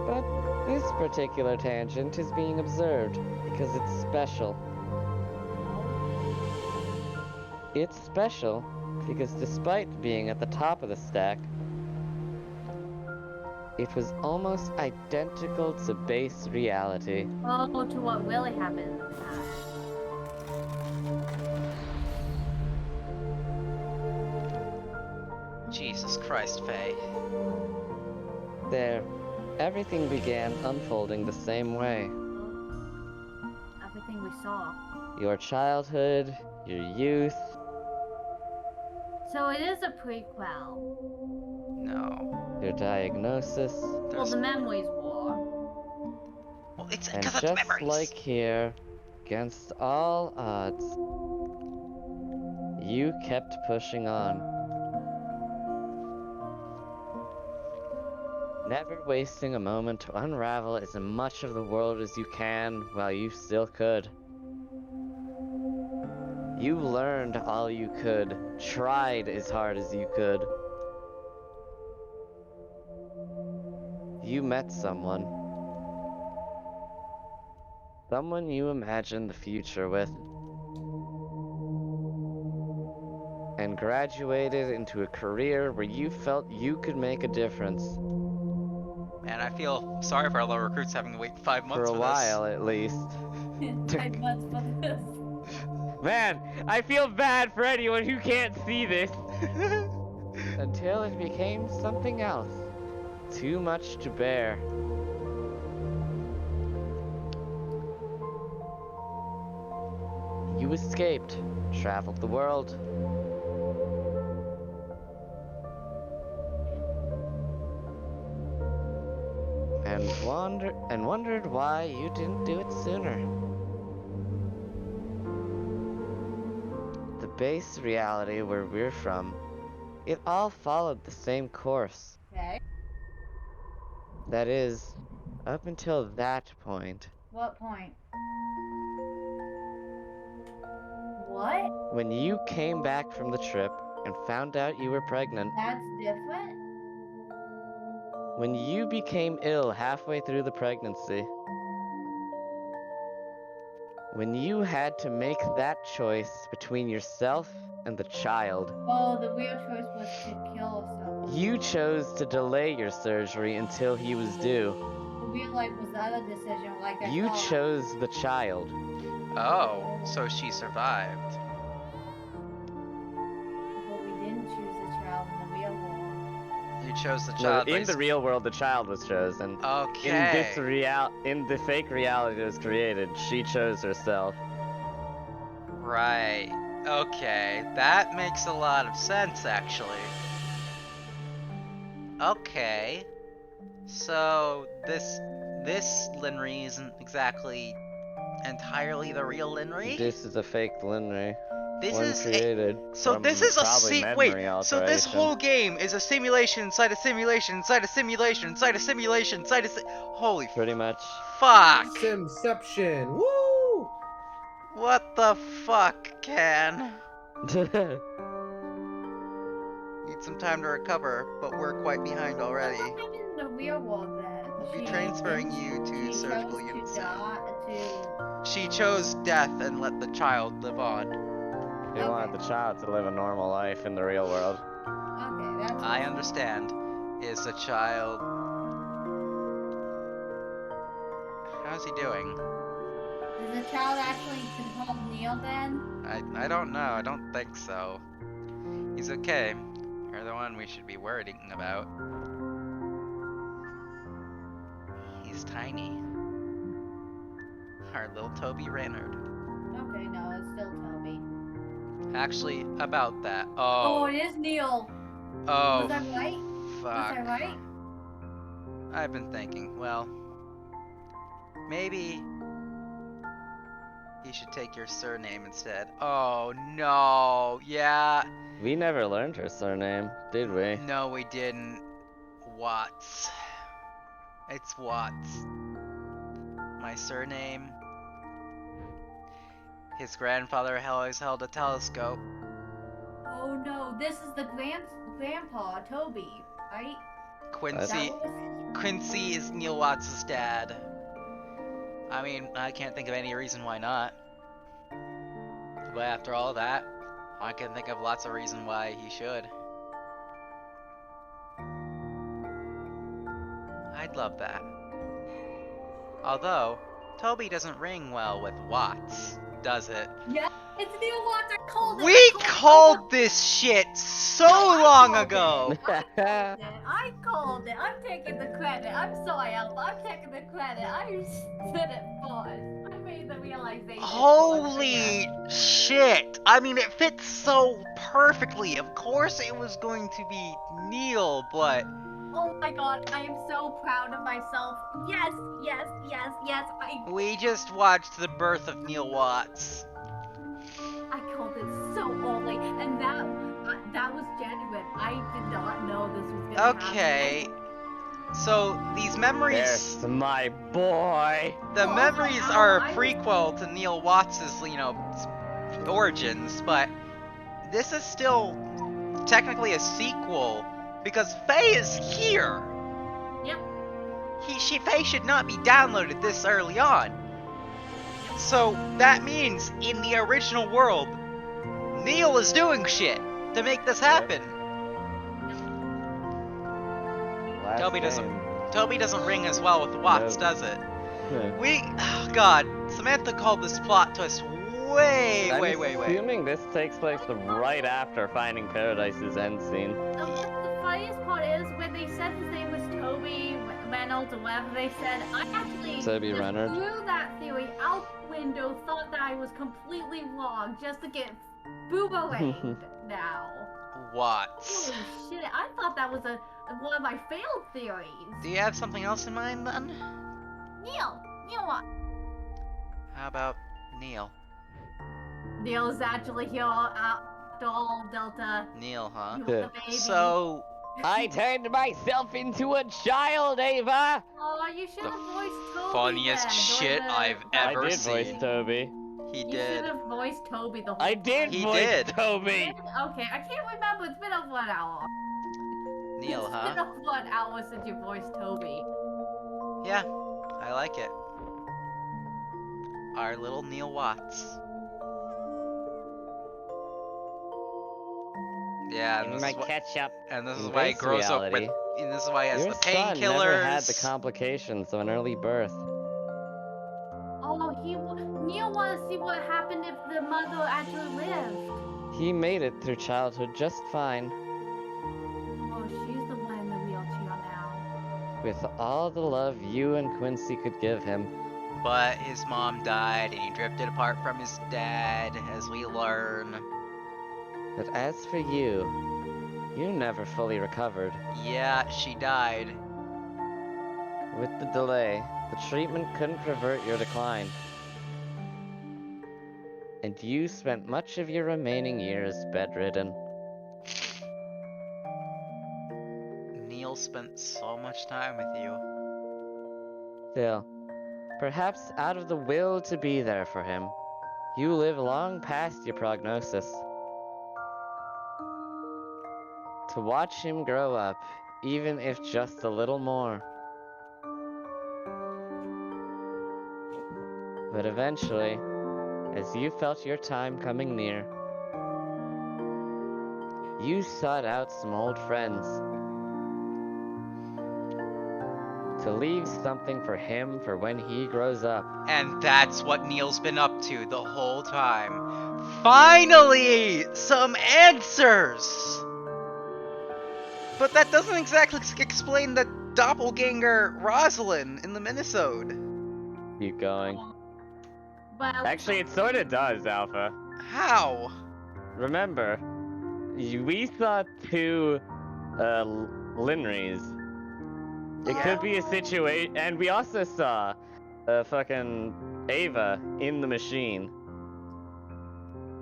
But this particular tangent is being observed because it's special. It's special because despite being at the top of the stack, it was almost identical to base reality. Oh, to what really happened in the past. Jesus Christ, Faye. There, everything began unfolding the same way. Everything we saw. Your childhood, your youth. So it is a prequel. No. Your diagnosis. Well, the memories war. Well, it's And because of the just memories. like here, against all odds, you kept pushing on. Never wasting a moment to unravel as much of the world as you can while you still could. You learned all you could, tried as hard as you could. You met someone. Someone you imagined the future with. And graduated into a career where you felt you could make a difference. And I feel sorry for all the recruits having to wait 5 months For a this. while, at least. 5 months for this. Man, I feel bad for anyone who can't see this. Until it became something else. Too much to bear. You escaped, traveled the world. And wondered why you didn't do it sooner. The base reality where we're from, it all followed the same course. Okay. That is, up until that point. What point? What? When you came back from the trip and found out you were pregnant. That's different? When you became ill halfway through the pregnancy. When you had to make that choice between yourself and the child. Oh, the real choice was to kill someone. You chose to delay your surgery until he was due. The real life was the other decision, like I You thought. chose the child. Oh, so she survived. But we didn't choose the child in the real world. You chose the No, child. in the real world, the child was chosen. Okay. In the fake reality that was created, she chose herself. Right. Okay. That makes a lot of sense, actually. Okay. So this Linry isn't exactly entirely the real Linry? This is a fake Linry. This One is created. so from this is a probably wait. memory So this alteration. whole game is a simulation inside a simulation inside a simulation inside a simulation inside a holy Pretty much. fuck! Simception. Woo! What the fuck, Ken? Need some time to recover, but we're quite behind already. What happened in the real world then? We'll be She transferring you to she surgical chose unit to soon. die She chose death and let the child live on. He wanted the child to live a normal life in the real world. Okay, that's. I understand. Is the child... How's he doing? Is the child actually called Neil then? I don't know. I don't think so. He's okay. You're the one we should be worrying about. He's tiny. Our little Toby Reynard. Okay, no, it's still Toby. Actually, about that. Oh, Oh. it is Neil. Oh. Was that right? Fuck. Was that right? I've been thinking, well, maybe he should take your surname instead. Oh no, yeah. We never learned her surname, did we? No, we didn't. Watts. It's Watts. My surname. His grandfather always held a telescope. Oh no, this is the grandpa, Toby, right? Quincy. That was... Quincy is Neil Watts' dad. I mean, I can't think of any reason why not. But after all that, I can think of lots of reasons why he should. I'd love that. Although, Toby doesn't ring well with Watts, does it? Yeah, it's Neil Watts. I called it. We called this shit so long ago! I called it. I'm taking the credit. I'm sorry, Alpha. I'm taking the credit. I did it first. I made the realization. Holy shit! I mean, it fits so perfectly. Of course it was going to be Neil, but... Oh my god, I am so proud of myself. Yes, yes, yes, yes. We just watched the birth of Neil Watts. I called it so early, and that was genuine. I did not know this was gonna happen. Okay. So, these memories... There's my boy! The Well, memories also, are a I was- prequel to Neil Watts' origins, but this is still technically a sequel because Faye is here. Yep. Faye should not be downloaded this early on. So that means in the original world, Neil is doing shit to make this happen. Last Toby name. doesn't ring as well with Watts, Nope. does it? Oh god, Samantha called this plot twist way. I'm assuming this takes place right after Finding Paradise's end scene. The funniest part is when they said his name was Toby Reynolds or whatever they said, I actually Toby just Reynolds. threw that theory out the window, thought that I was completely wrong just to get boomeranged now. Watts. Holy shit, I thought that was one of my failed theories. Do you have something else in mind then? Neil what? How about Neil? Neil's actually here after all, Delta. Neil, huh? You with the baby. So, I turned myself into a child, Ava! Oh, you should have voiced Toby funniest then, shit during I've the- ever I did seen. voice Toby. He You did. should have voiced Toby the whole I did He voice did. Toby! Okay, I can't remember. It's been over an hour. Neil, It's huh? been over an hour since you voiced Toby. Yeah, I like it. Our little Neil Watts. Yeah, and In this my is why, ketchup. and this is In why he this grows up with. reality, And this is why he has Your the son never had the painkillers. complications of an early birth. Oh, Neil wanted to see what happened if the mother actually lived. He made it through childhood just fine, Oh, she's the one in the wheelchair now. with all the love you and Quincy could give him. But his mom died, and he drifted apart from his dad, as we learn. But as for you, you never fully recovered. Yeah, she died. With the delay, the treatment couldn't revert your decline. and you spent much of your remaining years bedridden. Neil spent so much time with you. Still, perhaps out of the will to be there for him, you live long past your prognosis. To watch him grow up, even if just a little more. But eventually, as you felt your time coming near, you sought out some old friends to leave something for him for when he grows up. And that's what Neil's been up to the whole time. Finally! Some answers! But that doesn't exactly explain the doppelganger Rosalind in the Minnesota. Keep going. But Actually, it sorta does, Alpha. How? Remember, we saw two, Linrys. It could be a situation, and we also saw, fucking Ava in the machine.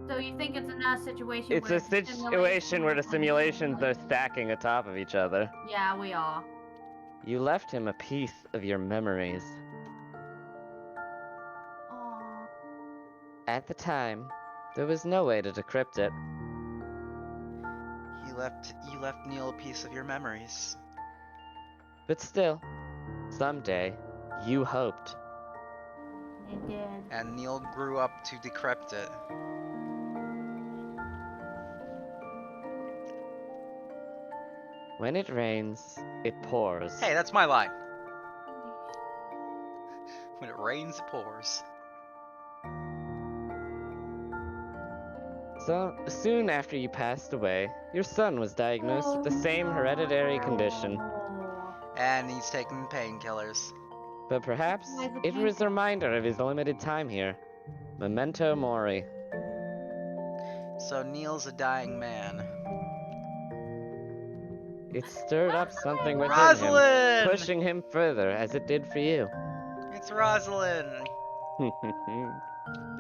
so you think it's another situation? It's where a the situation where the simulations are simulation- stacking atop of each other. Yeah, we are. You left him a piece of your memories. Aww. At the time, there was no way to decrypt it. You left Neil a piece of your memories. But still, someday, you hoped. It did. And Neil grew up to decrypt it. When it rains, it pours. Hey, that's my line. When it rains, it pours. So, soon after you passed away, your son was diagnosed with the same hereditary condition. And he's taking painkillers. But perhaps Why is it it was a reminder of his limited time here. Memento mori. So Neil's a dying man. It stirred up something within him, Rosalind! pushing him further as it did for you. It's Rosalind!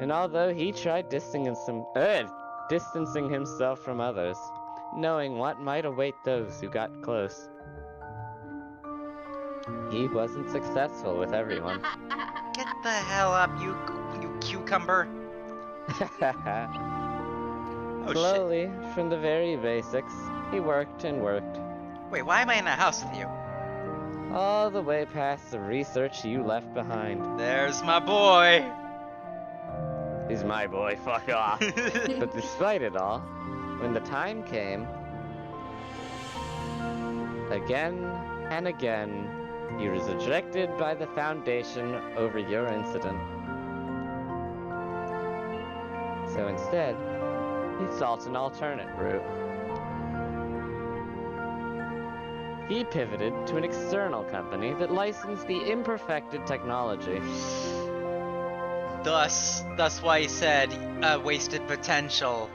And although he tried distancing himself from others, knowing what might await those who got close, he wasn't successful with everyone. Get the hell up, you cucumber! Oh shit. Slowly, from the very basics, he worked and worked, Wait, why am I in a house with you? all the way past the research you left behind. There's my boy! He's my boy, fuck off. But despite it all, when the time came, again and again, he was rejected by the Foundation over your incident. So instead, he sought an alternate route. He pivoted to an external company that licensed the imperfected technology. Thus why he said, wasted potential.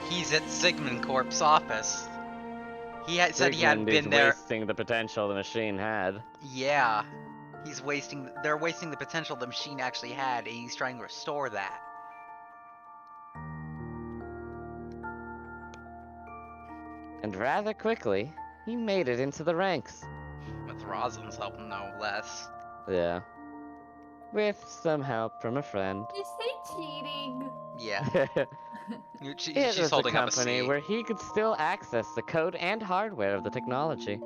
He's at Sigmund Corp's office. He said he hadn't Sigmund been there. is wasting the potential the machine had. Yeah. They're wasting the potential the machine actually had, and he's trying to restore that. And rather quickly, he made it into the ranks. With Rosalind's help, no less. Yeah. With some help from a friend. Is he cheating? Yeah. It She's was a holding up a company C. where he could still access the code and hardware of the technology.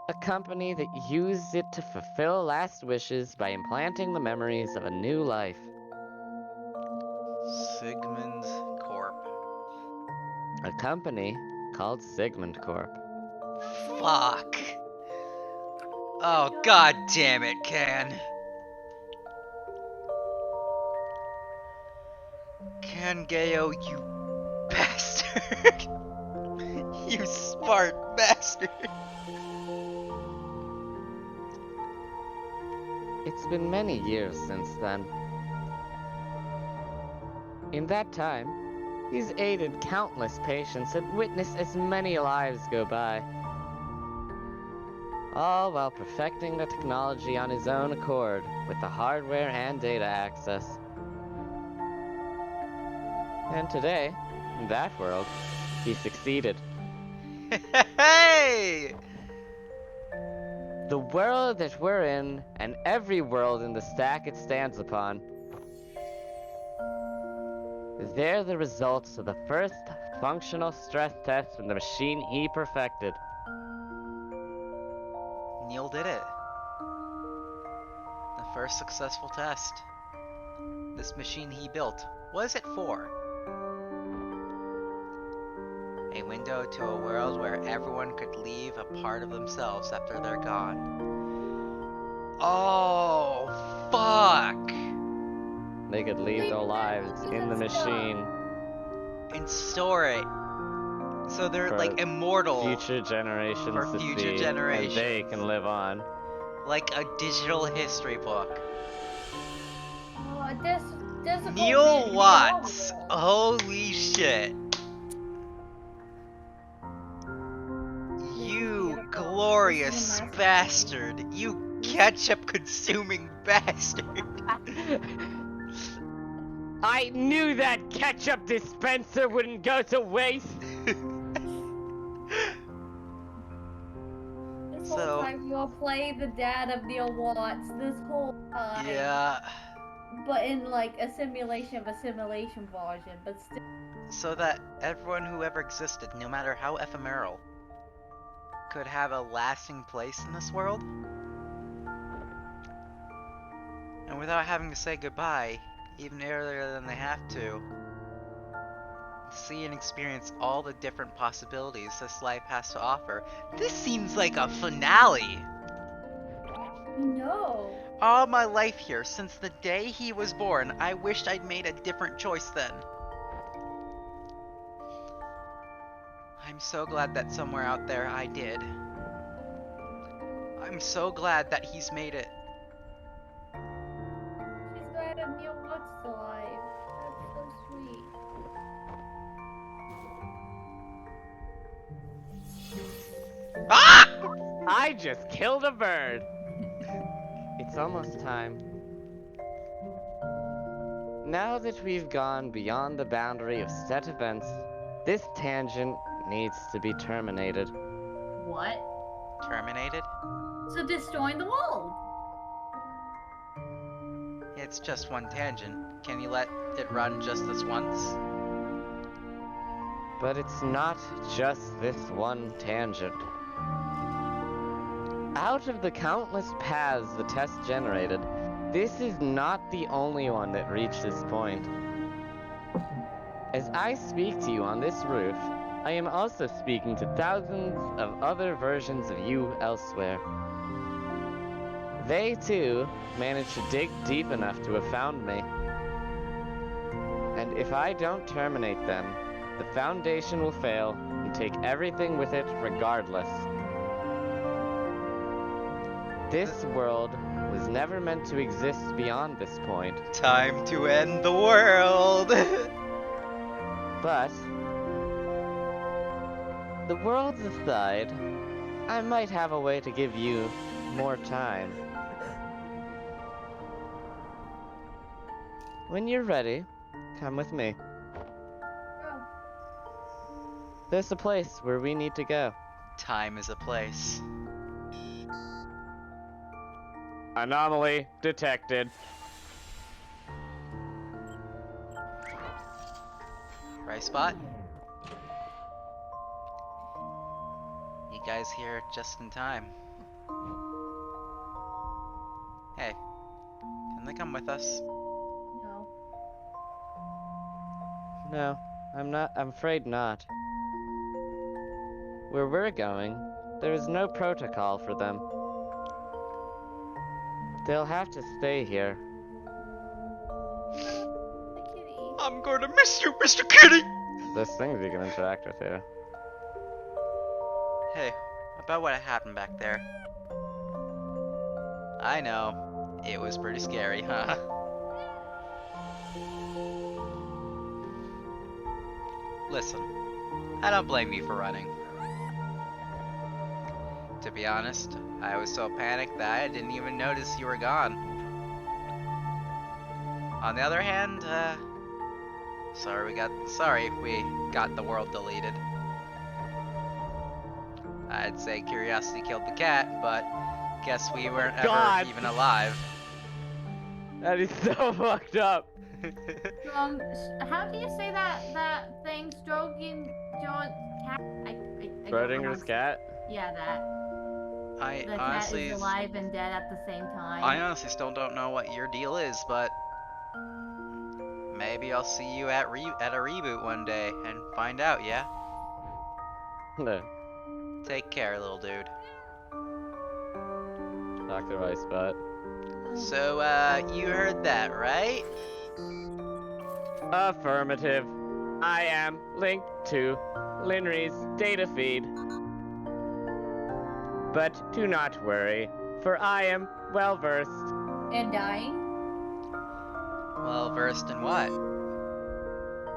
A company that used it to fulfill last wishes by implanting the memories of a new life. Sigmund Corp. A company called Sigmund Corp. Fuck. Oh, god damn it, Can. Can Gayo, you bastard. You smart bastard. It's been many years since then. In that time, he's aided countless patients and witnessed as many lives go by. All while perfecting the technology on his own accord with the hardware and data access. And today, in that world, he succeeded. Hey! The world that we're in, and every world in the stack it stands upon, they're the results of the first functional stress test in the machine he perfected. Neil did it. The first successful test. This machine he built, what is it for? A window to a world where everyone could leave a part of themselves after they're gone. Oh, fuck! They could leave their lives in the machine And store it. So they're for like immortal. future generations For to future see, and they generations. can live on. Like a digital history book. Oh, there's a Neil Watts. Holy shit. You glorious bastard. You ketchup consuming bastard. I knew that ketchup dispenser wouldn't go to waste! This whole So- time you all play the dad of Neil Watts. This whole time. Yeah. But in like a simulation of a simulation version, but still. So that everyone who ever existed, no matter how ephemeral, could have a lasting place in this world? And without having to say goodbye, even earlier than they have to, see and experience all the different possibilities this life has to offer. This seems like a finale! No. All my life here, since the day he was born, I wished I'd made a different choice then. I'm so glad that somewhere out there I did. I'm so glad that he's made it. She's glad that Neil Watts is alive. That's so sweet. Ah! I just killed a bird! It's almost time. Now that we've gone beyond the boundary of set events, this tangent needs to be terminated. What? Terminated? So destroying the world. It's just one tangent. Can you let it run just this once? But it's not just this one tangent. Out of the countless paths the test generated, this is not the only one that reached this point. As I speak to you on this roof, I am also speaking to thousands of other versions of you elsewhere. They too managed to dig deep enough to have found me. And if I don't terminate them, the Foundation will fail and take everything with it regardless. This world was never meant to exist beyond this point. Time to end the world! But the worlds aside, I might have a way to give you more time. When you're ready, come with me. Oh. There's a place where we need to go. Time is a place. Anomaly detected. Right spot? You guys here just in time. Hey, can they come with us? No. No, I'm afraid not. Where we're going, there is no protocol for them. They'll have to stay here. The kitty. I'm gonna miss you, Mr. Kitty! There's things you can interact with here. Hey, about what happened back there. I know, it was pretty scary, huh? Listen, I don't blame you for running. To be honest, I was so panicked that I didn't even notice you were gone. On the other hand, Sorry we got the world deleted. I'd say curiosity killed the cat, but guess we weren't ever God. even alive. That is so fucked up. How do you say that thing? Stroking John's cat? I don't know how Schrodinger's to- cat? Yeah, that. I The cat honestly, is alive and dead at the same time. I honestly still don't know what your deal is, but maybe I'll see you at a reboot one day and find out. Yeah. No. Take care, little dude. Talk to the right spot. So, you heard that, right? Affirmative. I am linked to Linry's data feed. But do not worry, for I am well versed. And dying? Well versed in what?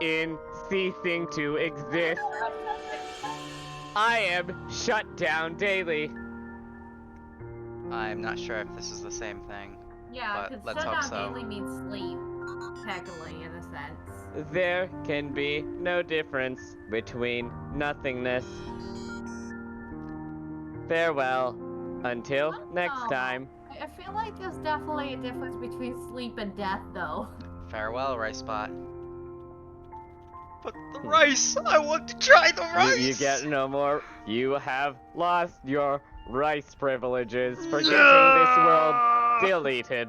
In ceasing to exist. I am shut down daily. I'm not sure if this is the same thing. Yeah, But because let's hope shutdown so. daily means sleep. Technically, in a sense. There can be no difference between nothingness. Farewell. Until next Oh. time. I feel like there's definitely a difference between sleep and death, though. Farewell, Rice Spot. But the rice! I want to try the rice! You get no more. You have lost your rice privileges for getting No! this world deleted.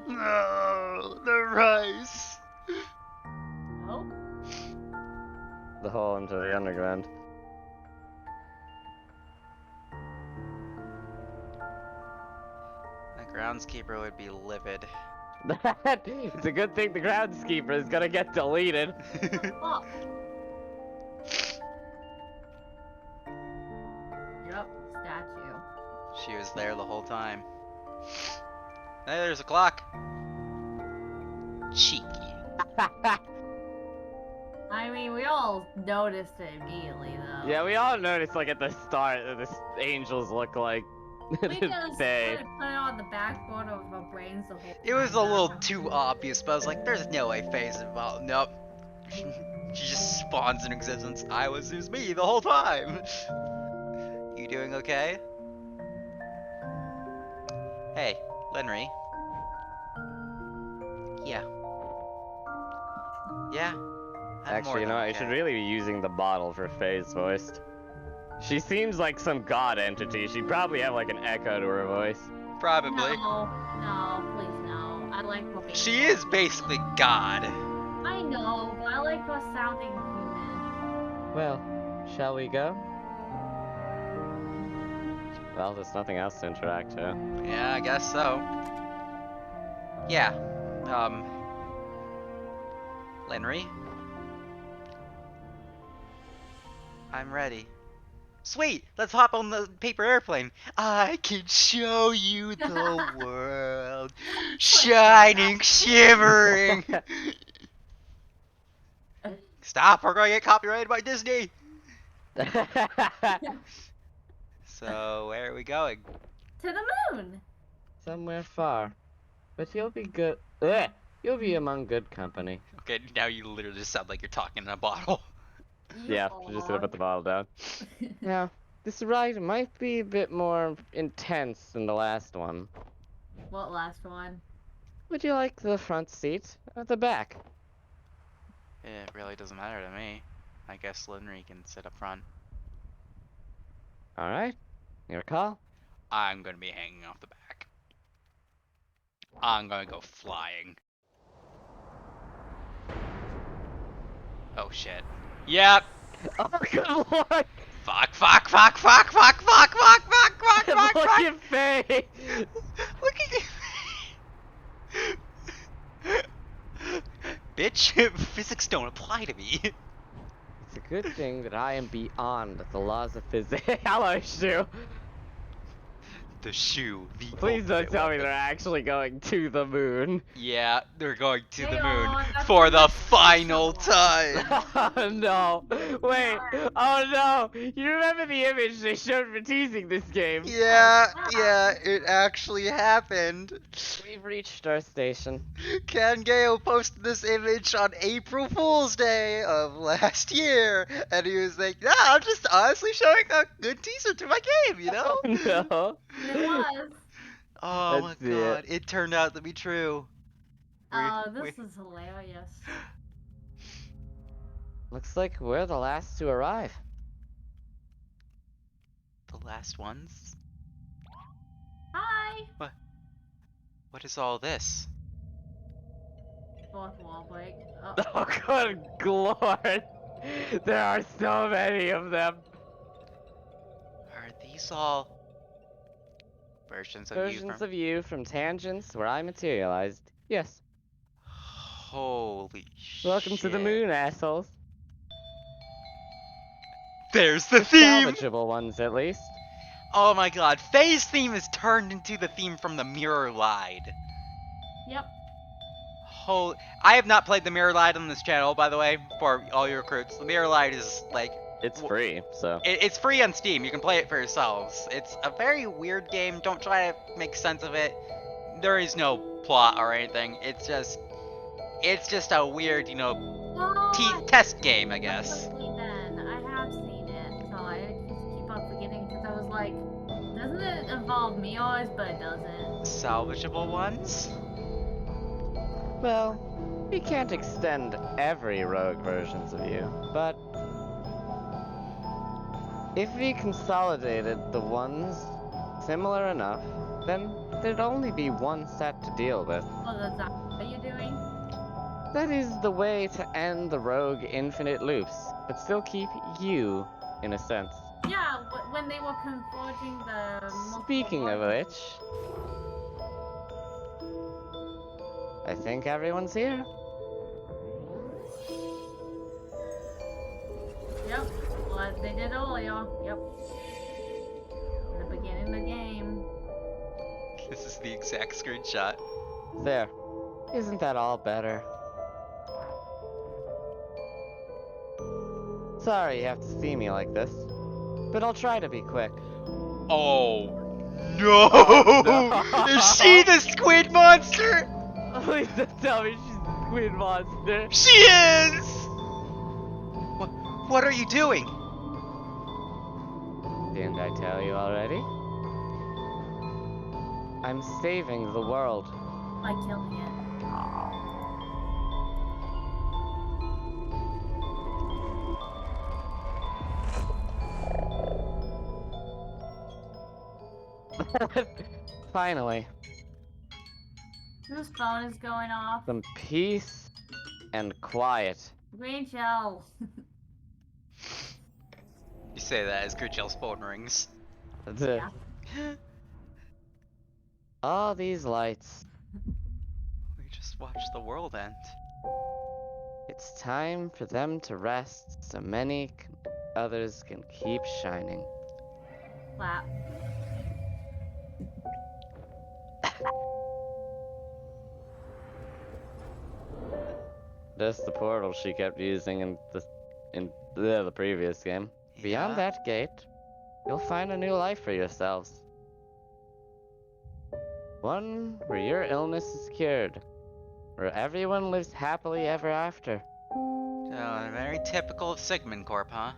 No, the rice. Oh? The hole into the underground. The groundskeeper would be livid. It's a good thing the groundskeeper is gonna get deleted. Oh. Yep, statue. She was there the whole time. Hey, there's a clock. Cheeky. I mean, we all noticed it immediately, though. Yeah, we all noticed like at the start that the angels look like We just they. put it on the backboard of our brains the whole time. It was a little too obvious, but I was like, there's no way Faye's involved. Nope. She just spawns in existence. It was me the whole time. You doing okay? Hey, Lenry. Yeah. Yeah. I'm more Actually, you know than what? You should okay. really be using the bottle for Faye's voice. She seems like some god entity. She'd probably have like an echo to her voice. Probably. No, please no. I like looking. She is basically God. I know, but I like her sounding human. Well, shall we go? Well, there's nothing else to interact to. Yeah, I guess so. Yeah. Lenry? I'm ready. Sweet! Let's hop on the paper airplane. I can show you the world. Shining, shivering. Stop, we're gonna get copyrighted by Disney. So, where are we going? To the moon! Somewhere far. But you'll be good. Ugh! You'll be among good company. Okay, now you literally just sound like you're talking in a bottle. Yeah, just gonna put the bottle down. Now, this ride might be a bit more intense than the last one. What last one? Would you like the front seat or the back? It really doesn't matter to me. I guess Lenry can sit up front. Alright, your call. I'm gonna be hanging off the back. I'm gonna go flying. Oh shit. Yep. Oh, good lord! Fuck, fuck, fuck, fuck, fuck, fuck, fuck, fuck, fuck, fuck, Look fuck. at Faye! Look at you. Bitch, physics don't apply to me. It's a good thing that I am beyond the laws of physics. Hello, Stu. The shoe, the Please don't ultimate tell me weapon. they're actually going to the moon. Yeah, they're going to They the moon are, that's for the the most final crucial one. time. Oh no! Wait! Oh no! You remember the image they showed for teasing this game? Yeah, Yeah. it actually happened. We've reached our station. Kangeo posted this image on April Fool's Day of last year, and he was like, "Yeah, I'm just honestly showing a good teaser to my game, you know?" Oh no! And it was. Oh Let's my see it. god, it turned out to be true. Oh, this is hilarious. Looks like we're the last to arrive. The last ones? Hi. What is all this? Fourth wall break. Oh. Oh good lord! There are so many of them. Are these all versions of you Versions from... of you from tangents where I materialized. Yes. Holy shit. Welcome to the moon, assholes. There's the The theme! salvageable ones, at least. Oh my god, Faye's theme is turned into the theme from the Mirror Lied. Yep. I have not played the Mirror Lied on this channel, by the way, for all your recruits. The Mirror Lied is, like... It's free, so. It's free on Steam, you can play it for yourselves. It's a very weird game, don't try to make sense of it. There is no plot or anything, it's just a weird, you know, Well, test game, I guess. Then I have seen it, so I just keep on forgetting because I was like, doesn't it involve Meows? But it doesn't. Salvageable ones? Well, we can't extend every rogue versions of you, but if we consolidated the ones similar enough, then there'd only be one set to deal with. Oh, that's not what you're doing? That is the way to end the rogue infinite loops, but still keep you, in a sense. Yeah, when they were converging the multiple Speaking of versions. which, I think everyone's here. Yep, well, they did earlier. Yep. In the beginning of the game. This is the exact screenshot. There. Isn't that all better? Sorry you have to see me like this, but I'll try to be quick. Oh no! Oh, no. Is she the squid monster? Please don't tell me she's the squid monster. She is! What are you doing? Didn't I tell you already? I'm saving the world. By killing it. Finally, Whose phone is going off? some peace and quiet. Green shell. You say that as Gurgel's phone rings. That's it. Yeah. All these lights. We just watched the world end. It's time for them to rest so many others can keep shining. Clap. That's the portal she kept using in the previous game. Beyond Yeah. that gate, you'll find a new life for yourselves. One where your illness is cured, where everyone lives happily ever after. Very typical of Sigmund Corp, huh?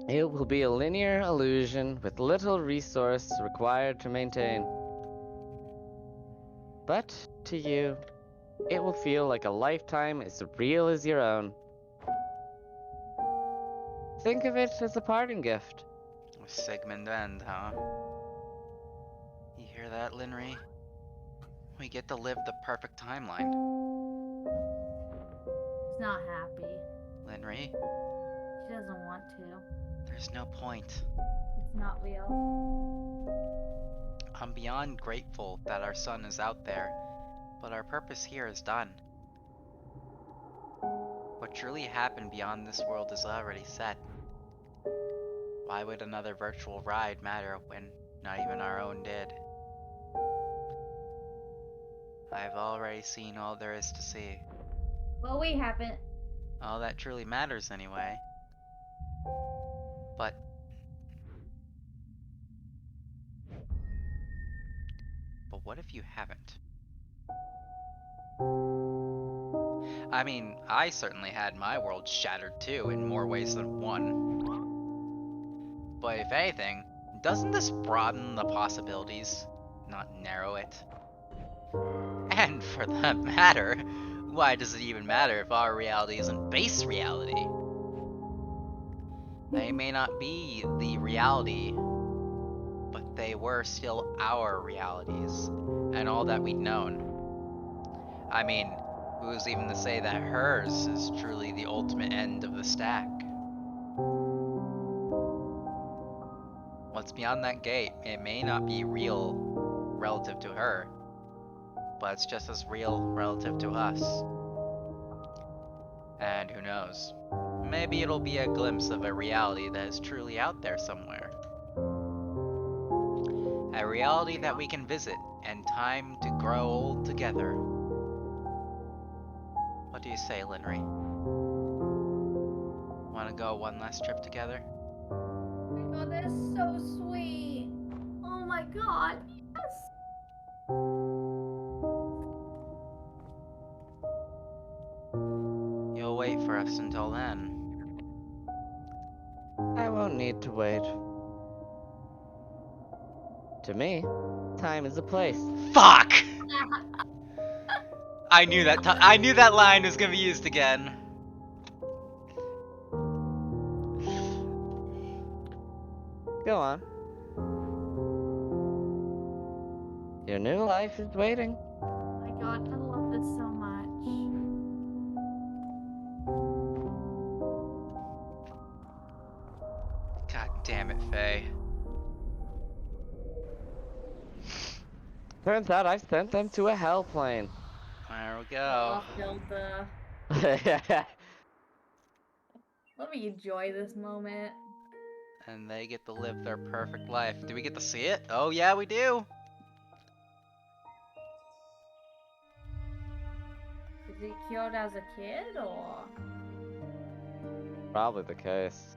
It will be a linear illusion with little resource required to maintain. But to you, it will feel like a lifetime as real as your own. Think of it as a parting gift. Sigmund End, huh? You hear that, Linry? We get to live the perfect timeline. She's not happy. Linry, She doesn't want to. there's no point. It's not real. I'm beyond grateful that our son is out there, but our purpose here is done. What truly happened beyond this world is already set. Why would another virtual ride matter when not even our own did? I've already seen all there is to see. Well, we haven't. All that truly matters anyway. But what if you haven't? I mean, I certainly had my world shattered too, in more ways than one. But if anything, doesn't this broaden the possibilities, not narrow it? And for that matter, why does it even matter if our reality isn't base reality? They may not be the reality, but they were still our realities, and all that we'd known. I mean, who's even to say that hers is truly the ultimate end of the stack? What's beyond that gate, it may not be real relative to her, but it's just as real relative to us. And who knows? Maybe it'll be a glimpse of a reality that is truly out there somewhere. A reality that we can visit, and time to grow old together. What do you say, Linry? Wanna go one last trip together? Oh my god, that's so sweet. Oh my god, yes. You'll wait for us until then. I won't need to wait. To me, time is a place. Fuck! I knew that line was gonna be used again. Go on. Your new life is waiting. Oh my god, I love this so much. God damn it, Faye. Turns out I sent them to a hell plane. There we go. Oh, Hilda. Let me enjoy this moment. And they get to live their perfect life. Do we get to see it? Oh yeah, we do! Is he cured as a kid, or? Probably the case.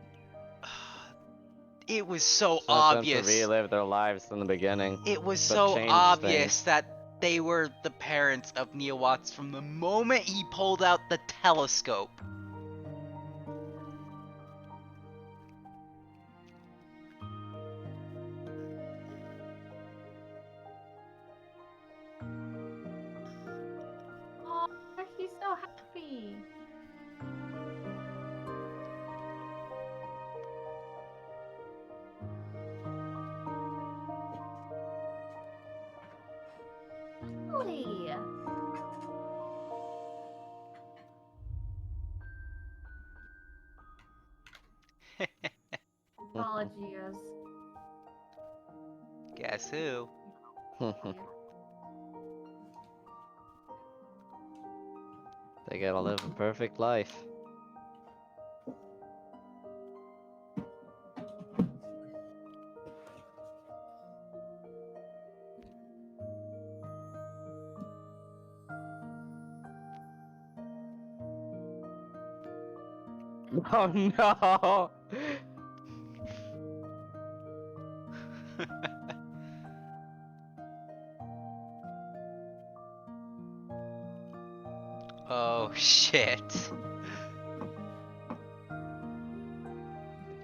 It was so Just want them obvious. to relive their lives from the beginning. It was but so change obvious things. that they were the parents of Neil Watts from the moment he pulled out the telescope. Oh, he's so happy. Really? Apologies. Guess who? They gotta live a perfect life. Oh no! Oh shit.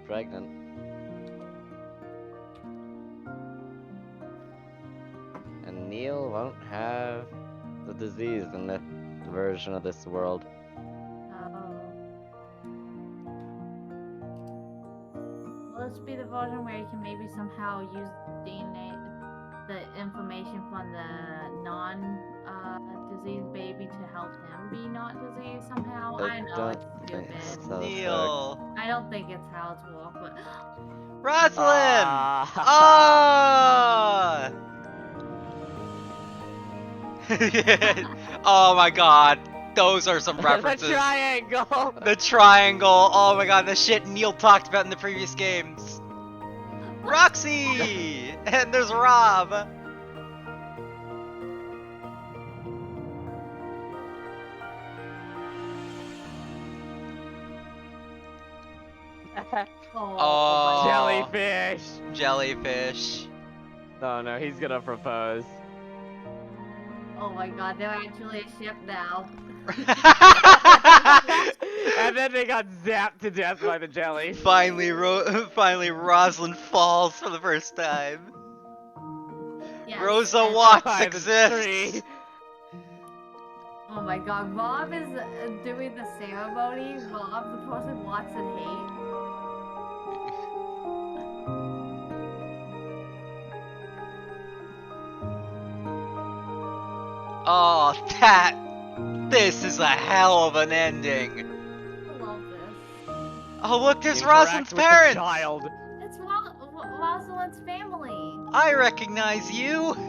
Pregnant. And Neil won't have the disease in this version of this world. Will this be the version where you can maybe somehow use DNA, the information from the non-diseased baby to help him be not diseased somehow? I know it's think stupid. so, Neil. I don't think it's how it's worked, but Rosalind! Ah. Oh! Oh my god. Those are some The references. triangle! The triangle. Oh my god, the shit Neil talked about in the previous games. Roxy! And there's Rob! Oh. Jellyfish! Jellyfish. Oh no, he's gonna propose. Oh my god, they're actually a ship now. And then they got zapped to death by the jelly. Finally, Rosalind falls for the first time. Yes, Rosa and- Watts By the exists. tree. Oh my god, Rob is doing the ceremony. Rob, the person Watson hates. Oh, this is a hell of an ending. I love this. Oh, look, there's Interact Rosalind's with the parents. child. It's Rosalind's family. I recognize you. It's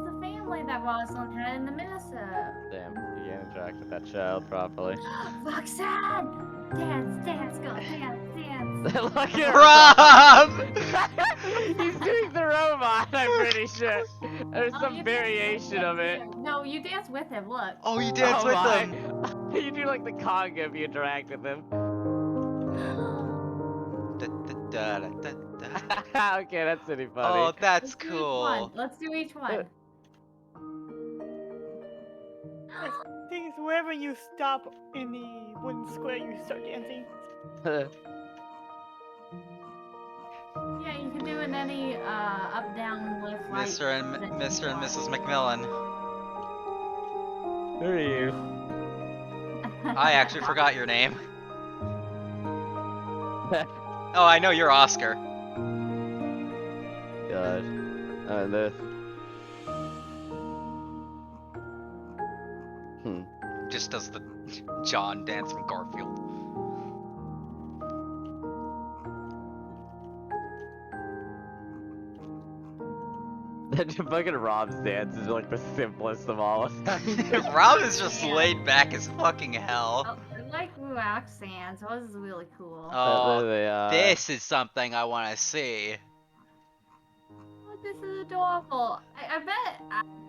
the family that Rosalind had in the Minnesota. Damn, you can't interact with that child properly. Roxanne! Dance, dance, go, dance, dance. Look at Rob! He's doing the robot, I'm pretty sure. There's Oh, some you variation of it. dance with him. No, you dance with him, look. Oh, you dance Oh with my. them. You do like the conga if you interact with him. Da, da, da, da, da. Okay, that's pretty funny. Oh, that's Let's do each cool. one. Let's do each one. Things wherever you stop in the wooden square, you start dancing. Yeah, you can do it in any up, down, left, right. Mr. and that you Mr. and want. Mrs. McMillan. Who are you? I actually forgot your name. Oh, I know you're Oscar. God. This. Just does the John dance from Garfield. The fucking Rob's dance is like the simplest of all of them. Rob is just Yeah. laid back as fucking hell. Oh, I like Roxanne, so this is really cool. Oh, There they are. this is something I want to see. Oh, this is adorable. I bet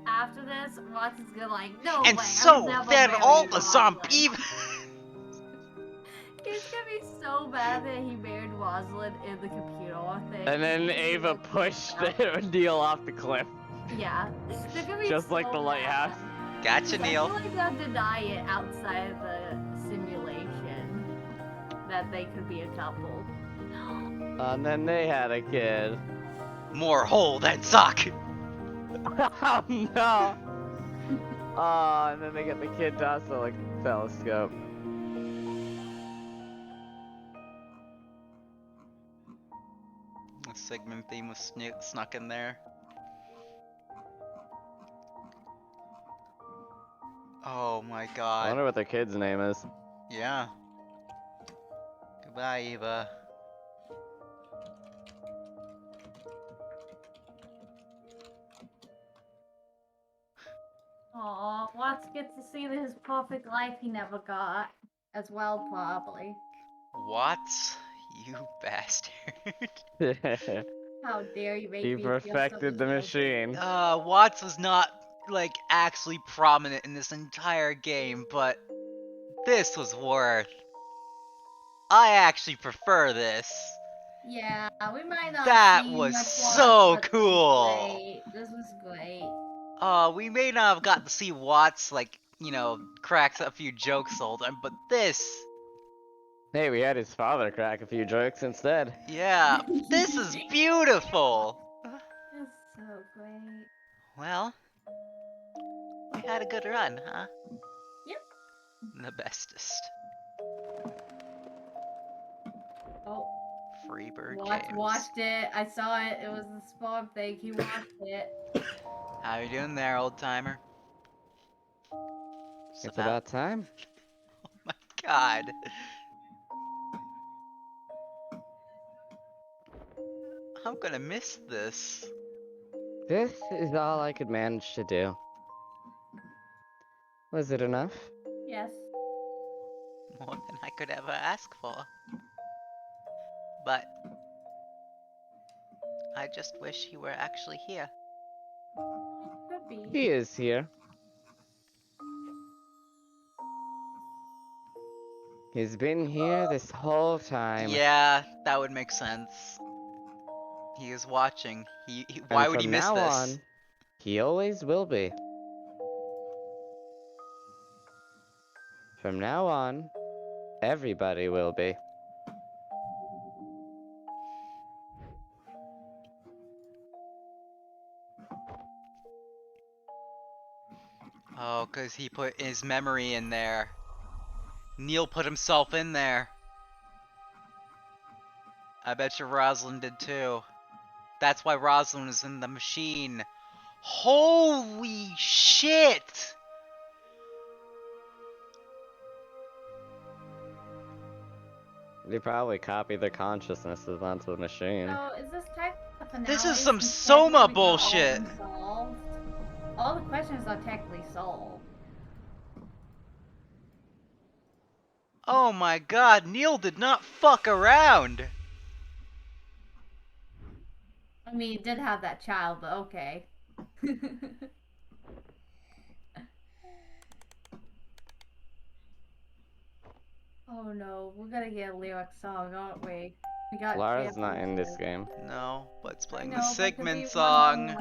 after this, Watson's gonna like, no And way, so I'm never then marrying all the Rosalind. zombie. He's gonna be so bad that he married Rosalind in the computer thing. And then Ava pushed Neil off the cliff, Yeah. They're gonna be just like so the lighthouse. mad. Gotcha, I Neil. feel like they'll deny it outside of the simulation that they could be a couple. And then they had a kid. More hole than suck. Oh no! Oh, and then they get the kid to also like telescope. The Sigmund theme was snuck in there. Oh my I god. wonder what their kid's name is. Yeah. Goodbye, Eva. Aw, Watts gets to see his perfect life he never got. As well, probably. What? You bastard. How dare you make He me feel so perfected the guilty. machine. Watts was not, like, actually prominent in this entire game, but this was worth. I actually prefer this. Yeah, we might not That see was much so Watts, but cool. This was great. We may not have got to see Watts, like, you know, cracks a few jokes all the time, but this, Hey, we had his father crack a few jokes instead. yeah, this is beautiful. It's so great. Well, we had a good run, huh? Yep. The bestest. Oh, Freebird Watts Games. watched it. I saw it. It was the spawn thing. He watched it. How you doing there, old timer? It's about time. Oh my god. I'm gonna miss this. This is all I could manage to do. Was it enough? Yes. More than I could ever ask for. But I just wish he were actually here. Could be. He is here. He's been here this whole time. Yeah, that would make sense. He is watching. And Why would he from miss now this? on, he always will be. From now on, everybody will be. Oh, 'cause he put his memory in there. Neil put himself in there. I bet you Rosalind did too. That's why Rosalind is in the machine. Holy shit! They probably copied their consciousnesses onto the machine. So is this type of finale? This is some since Soma technically we got all of bullshit. them solved? All the questions are technically solved. Oh my god, Neil did not fuck around! I mean, he did have that child, but okay. Oh no, we're gonna get a lyric song, aren't we? We got Lara's Jam not in this Master. game. No, but it's I playing know, the but could Sigmund be song. one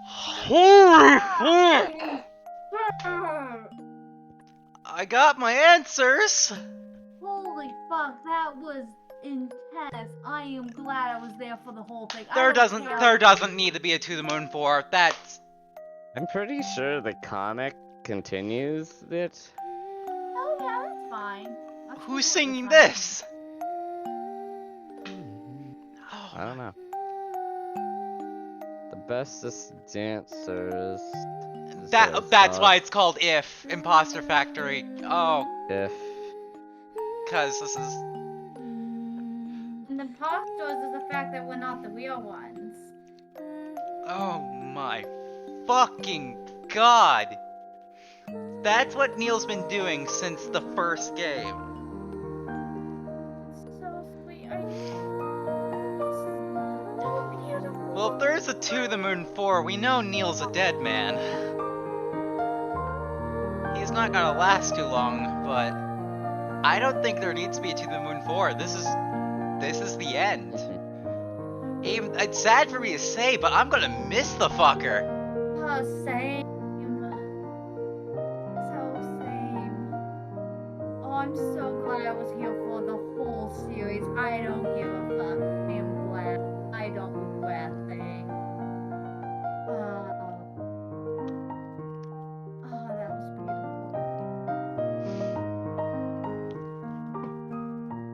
Holy fuck! more- I got my answers! Holy fuck, that was intense. I am glad I was there for the whole thing. There doesn't need to be a To the Moon 4. That's... I'm pretty sure the comic continues it. Oh yeah, that's fine. Who's Absolutely singing fine. this? Oh, I don't know. The bestest dancers. is what it's That's called. why it's called If, Impostor Factory. Oh, If. cause this is... And the imposters is the fact that we're not the real ones. Oh my fucking god! That's what Neil's been doing since the first game. So sweet. So beautiful. Well, if there's a To the Moon 4, we know Neil's a dead man. He's not gonna last too long, but I don't think there needs to be a To the Moon 4. This is the end. Even, it's sad for me to say, but I'm gonna miss the fucker. Oh, same. So same. Oh, I'm so glad I was here for the whole series. I don't give a fuck. I am glad. I don't regret a thing. Oh, that was beautiful.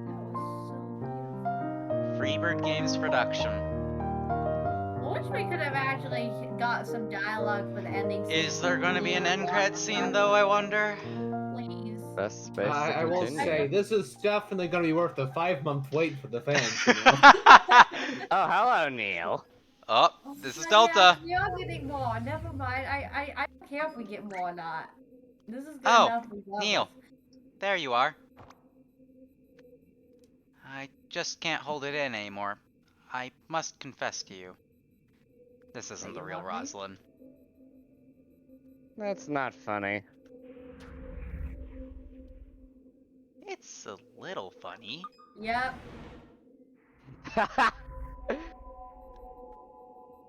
That was so beautiful. Freebird Games production. I wish we could have actually got some dialogue for the ending scene. Is there gonna be an end credit scene though, I wonder? Please. Best space to I will continue. say, this is definitely going to be worth the 5-month wait for the fans. You know? Oh, hello, Neil. Oh, this is Yeah, Delta. we are getting more. Never mind. I don't care if we get more or not. This is good Oh, enough. regardless. Neil. There you are. I just can't hold it in anymore. I must confess to you. This isn't the you real love me? Rosalind. That's not funny. It's a little funny. Yep.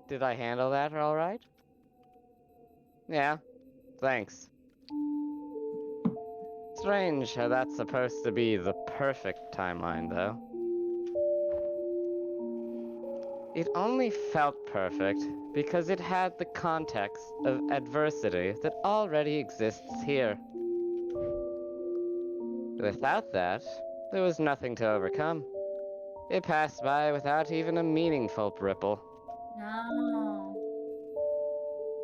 Did I handle that alright? Yeah, thanks. Strange how that's supposed to be the perfect timeline, though. It only felt perfect because it had the context of adversity that already exists here. Without that, there was nothing to overcome. It passed by without even a meaningful ripple. No.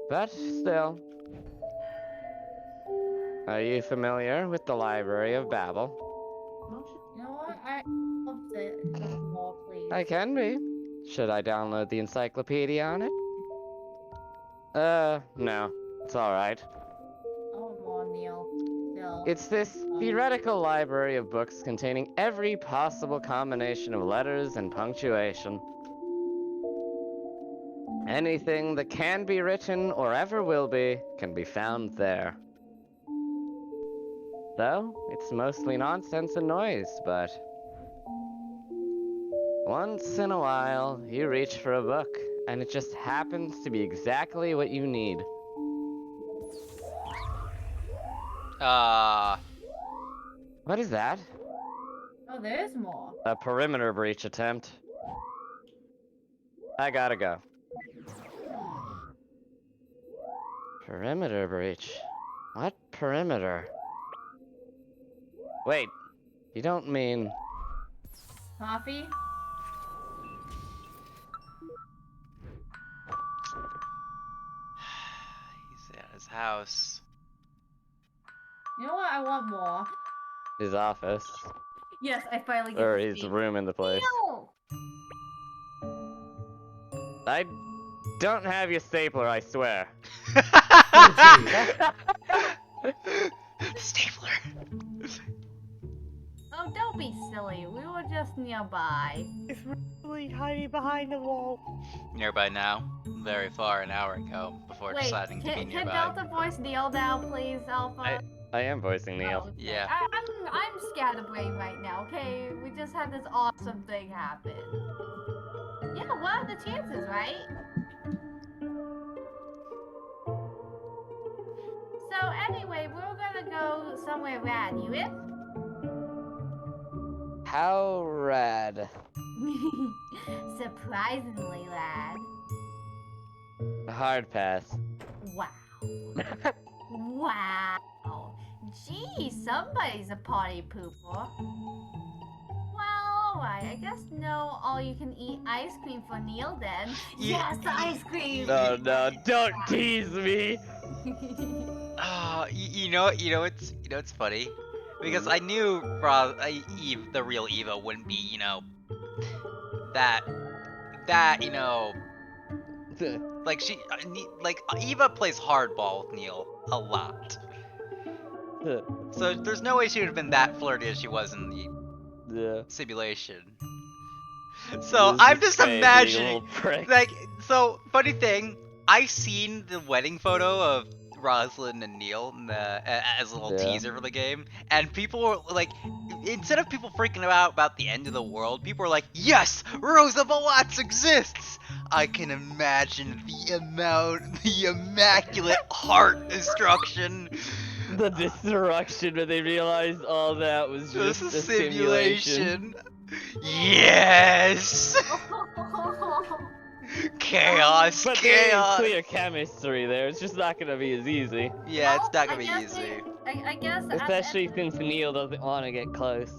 But still. Are you familiar with the Library of Babel? You know what? I loved it. More, please. I can be. Should I download the encyclopedia on it? No. It's alright. Oh, more, Neil. Still. It's this theoretical library of books containing every possible combination of letters and punctuation. Anything that can be written or ever will be can be found there. Though, it's mostly nonsense and noise, but once in a while, you reach for a book, and it just happens to be exactly what you need. What is that? Oh, there is more. A perimeter breach attempt. I gotta go. Perimeter breach? What perimeter? Wait, you don't mean... Coffee? He's at his house. You know what? I want more. his office? Yes, I finally get Or to his see. room in the place? No! I don't have your stapler, I swear. Stapler. Oh, don't be silly. We were just nearby. It's really hiding behind the wall. Nearby now. Very far an hour ago before Wait, deciding to be can nearby. Delta voice Neil now, please, Alpha? I am voicing Neil. Oh, okay. Yeah. I'm scatterbrained right now, okay? We just had this awesome thing happen. Yeah, what are the chances, right? So anyway, we're gonna go somewhere rad. You in? How rad. Surprisingly, lad. A hard pass. Wow. Wow. Gee, somebody's a party pooper. Well, alright, I guess no all-you-can-eat ice cream for Neil then. Yeah. Yes, ice cream! No, don't tease me! Oh, you know what's funny? Because I knew Eve, the real Eva, wouldn't be, that, like Eva plays hardball with Neil a lot. So there's no way she would have been that flirty as she was in the simulation. So I'm just imagining, so funny thing, I seen the wedding photo of Rosalind and Neil as a little teaser for the game, and people were like, instead of people freaking out about the end of the world, people were like, yes, Rosa Valats exists! I can imagine the immaculate heart destruction. The destruction when they realized all that was just a simulation. Yes! Chaos, But chaos! there's clear chemistry there, it's just not gonna be as easy. Yeah, it's not gonna be easy. I guess. Especially since Neil doesn't want to get close.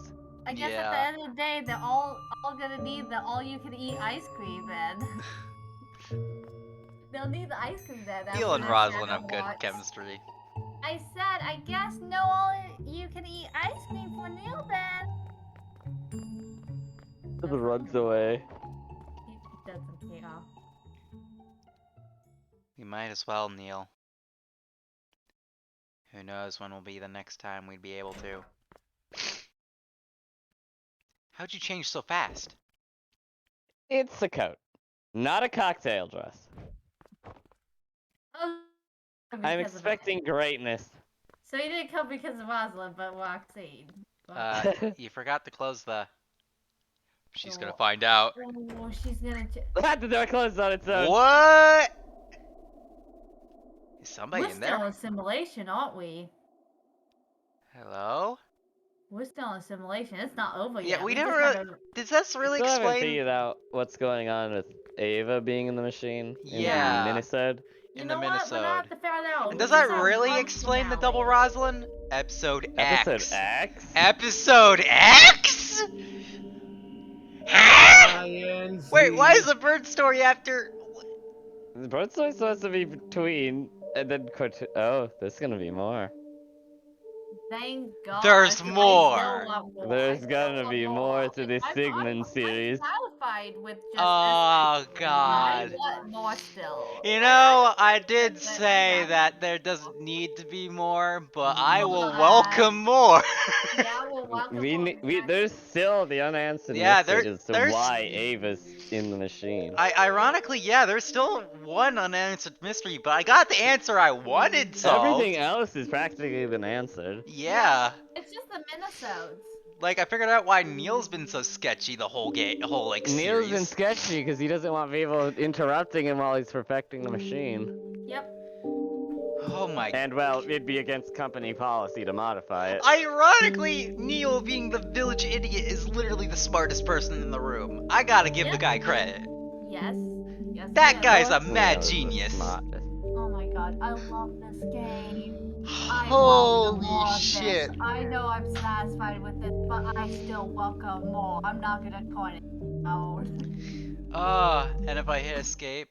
I guess at the end of the day, they're all gonna need the all-you-can-eat ice cream then. They'll need the ice cream then. Neil and Rosalind have good chemistry. I said, I guess no all-you-can-eat ice cream for Neil then. Just runs away. He doesn't care. We might as well, Neil. Who knows when will be the next time we'd be able to. How'd you change so fast? It's a coat, not a cocktail dress. Oh, I'm expecting greatness. So you didn't come because of Rosalind, but Roxane. You forgot to close the... She's gonna find out. Oh, she's gonna... The door closed on its own. What? Is somebody We're in there? still in simulation, aren't we? Hello? We're still in simulation. It's not over yet. Yeah, we just never had really... Does this really Still haven't explain... figured out what's going on with Ava being in the machine Yeah. in Minnesota. in You the know what? We're gonna Minnesota. have to figure it out. And does We that just have really one explain the finale. double Rosalind? Episode X. Episode X? Episode X? Wait, why is the bird story after... The bird story's supposed to be between, and then oh, there's gonna be more. Thank God. There's I still more. want more. There's I still gonna want be more to this I'm Sigmund series. I was satisfied with just Oh this. I God. want more still. You know, I did But- say yeah. that there doesn't need to be more, but I will But- welcome more. Yeah, well, welcome. There's still the unanswered Yeah, mystery as to there's- why Ava's in the machine. Ironically, yeah, there's still one unanswered mystery, but I got the answer I wanted solved. Everything else has practically been answered. Yeah. It's just the minisodes. Like, I figured out why Neil's been so sketchy the whole like, Neil's series. been sketchy because he doesn't want people interrupting him while he's perfecting the machine. Yep. Oh my. And well, it'd be against company policy to modify it. Ironically, Neil being the village idiot is literally the smartest person in the room. I gotta give the guy credit. Yes. Yes. That yes. guy's a Neil mad is the genius. smartest. Oh my god, I love this game. I Holy welcome more of shit. This. I know I'm satisfied with it, but I still welcome more. I'm not gonna turn it out. And if I hit escape,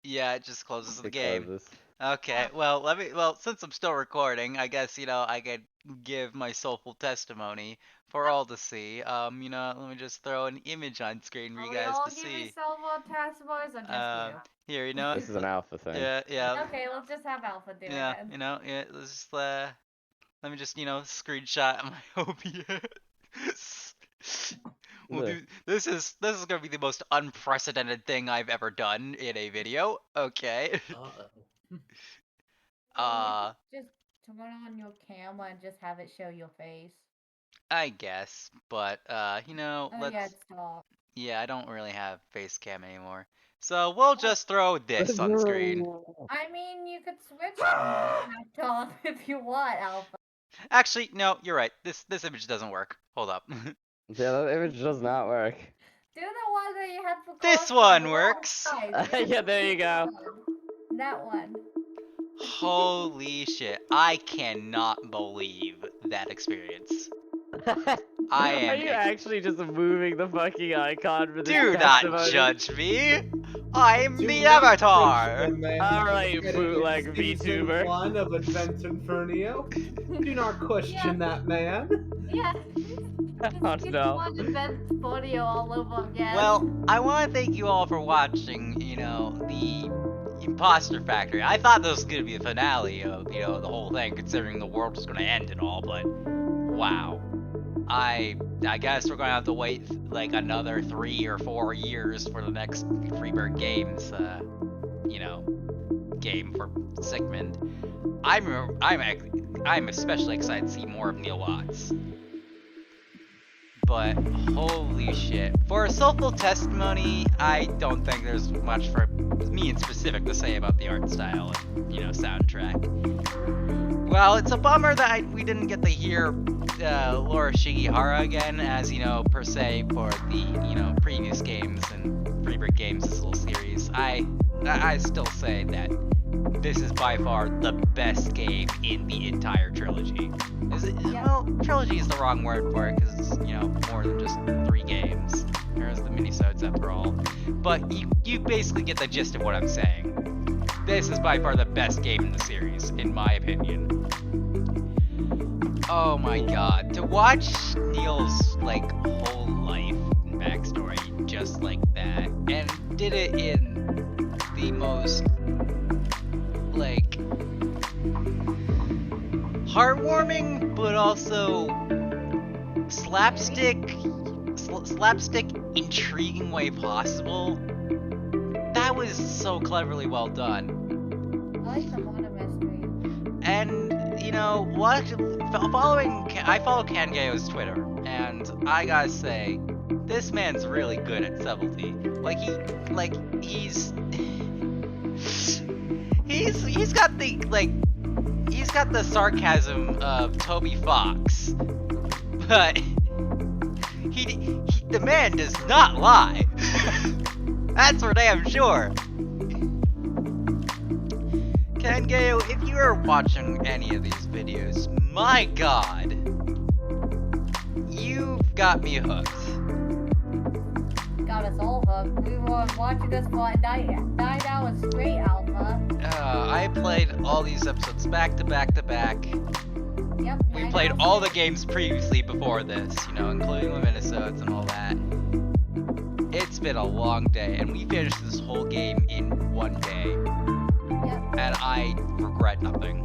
yeah, it just closes the game. Closes. Okay, well, since I'm still recording, I guess, I could give my soulful testimony for all to see. Let me just throw an image on screen for you guys to see. Testimonies or just Here, This is an alpha thing. yeah, you? Okay, let's just have Alpha do yeah, it. let's just, let me just, screenshot my OBS. This is gonna be the most unprecedented thing I've ever done in a video. Okay. Just turn on your camera and just have it show your face. I guess, but Oh let's. yeah, it's dark. Yeah, I don't really have face cam anymore, so we'll just throw this on screen. I mean, you could switch to off if you want, Alpha. Actually, no, you're right. This image doesn't work. Hold up. Yeah, that image does not work. Do the one that you had for This cosplay, one the works. side. Yeah, there you go. That one. Holy shit! I cannot believe that experience. I am. Are you actually just moving the fucking icon for this Do not testimony? judge me. I'm Do the not avatar. question the man Alright, getting bootleg in season VTuber. 1 of Advent Infernio. Do not question that man. Yeah. Oh, It's no. one event audio all over again. Well, I want to thank you all for watching. The Impostor Factory. I thought this was gonna be the finale of the whole thing, considering the world was gonna end and all. But wow. I guess we're gonna have to wait like another 3 or 4 years for the next Freebird Games, game for Sigmund. I'm especially excited to see more of Neil Watts. But holy shit! For a soulful testimony, I don't think there's much for me in specific to say about the art style and soundtrack. Well, it's a bummer that we didn't get to hear Laura Shigihara again, as per se for the previous games and Freebird Games this little series. I still say that this is by far the best game in the entire trilogy. Well, trilogy is the wrong word for it because it's more than just 3 games. There's the minisodes after all, but you basically get the gist of what I'm saying. This is by far the best game in the series, in my opinion. Oh my god, to watch Neil's whole life and backstory just like that, and did it in the most heartwarming but also slapstick intriguing way possible. That was so cleverly well done. I like the murder mystery. And I follow Kangeo's Twitter, and I gotta say, this man's really good at subtlety. He's got the sarcasm of Toby Fox, but the man does not lie. That's for damn sure. Kangeo, if you are watching any of these videos, my god, you've got me hooked. Got us all hooked. We were watching this for 9 hours straight, Alpha. I played all these episodes back to back to back. Yep. We 9 played hours all the straight. games previously before this, including the minisodes and all that. it's been a long day, and we finished this whole game in one day, Yep. and I regret nothing.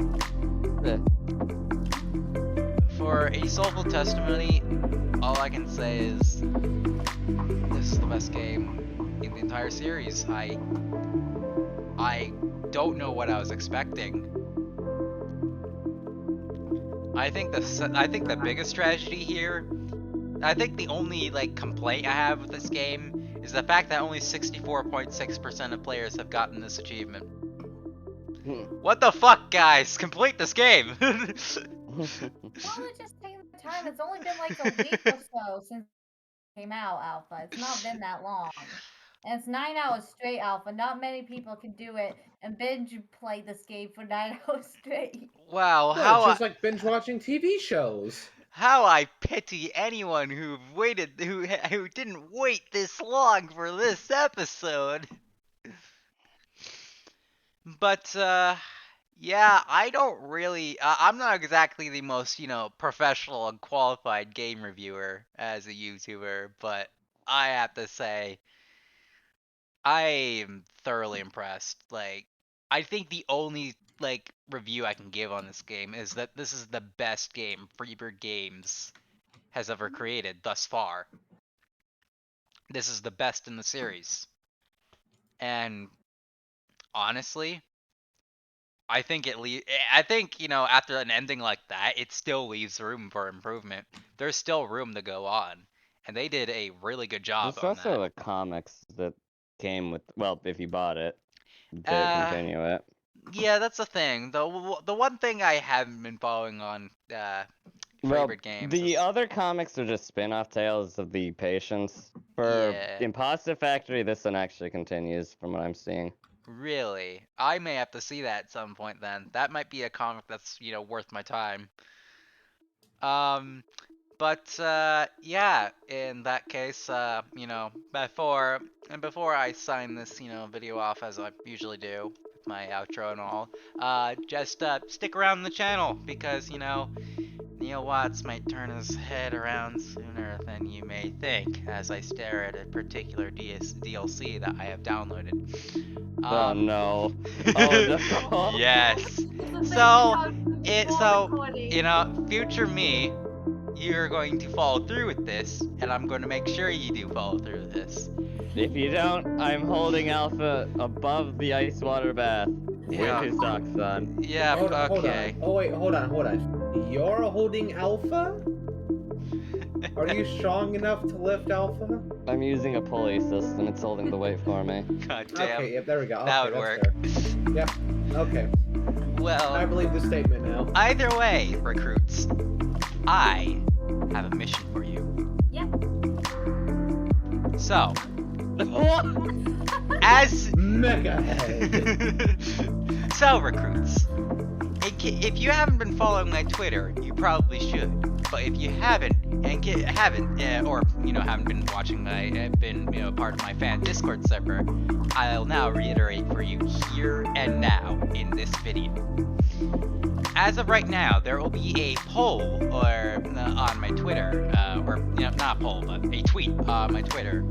For a soulful testimony, all I can say is this is the best game in the entire series. I don't know what I was expecting. I think the biggest tragedy here, I think the only like complaint I have with this game is the fact that only 64.6% of players have gotten this achievement. What the fuck, guys? Complete this game! Why would it just take the time? It's only been like a week or so since it came out, Alpha. It's not been that long. And it's 9 hours straight, Alpha. Not many people can do it and binge play this game for 9 hours straight. Wow, Well, how it's just like binge watching TV shows. how I pity anyone who didn't wait this long for this episode. But yeah, I don't really. I'm not exactly the most, professional and qualified game reviewer as a YouTuber, but I have to say, I am thoroughly impressed. Like, I think the only review I can give on this game is that this is the best game Freebird Games has ever created thus far. This is the best in the series, and honestly, I think after an ending like that, it still leaves room for improvement. There's still room to go on, and they did a really good job There's on also that. the comics that came with, well, if you bought it, to Uh, continue it. Yeah, that's the thing. The one thing I haven't been following on Well, Freebird Games the is other comics are just spin-off tales of the patients. For Yeah. Impostor Factory, this one actually continues, from what I'm seeing. really. I may have to see that at some point then. That might be a comic that's worth my time. But yeah, in that case, before I sign this, video off as I usually do with my outro and all, just stick around the channel because Neil Watts might turn his head around sooner than you may think as I stare at a particular DLC that I have downloaded. Oh no. Oh no. Yes. Future me, you're going to follow through with this, and I'm going to make sure you do follow through with this. If you don't, I'm holding Alpha above the ice water bath Yeah. with his socks on. Yeah, Hold okay. on. Oh wait, hold on. You're holding Alpha? Are you strong enough to lift Alpha? I'm using a pulley system. It's holding the weight for me. God damn. Okay, yep, there we go. That Okay, would that's work. fair. Yep. Okay. I Well, believe the statement now. either way, recruits, I have a mission for you. Yep. So, as Mega Head. so recruits, if you haven't been following my Twitter, you probably should. But if you haven't, haven't been watching been part of my fan Discord server, I'll now reiterate for you here and now in this video. As of right now, there will be a poll on my Twitter, not a poll, but a tweet on my Twitter.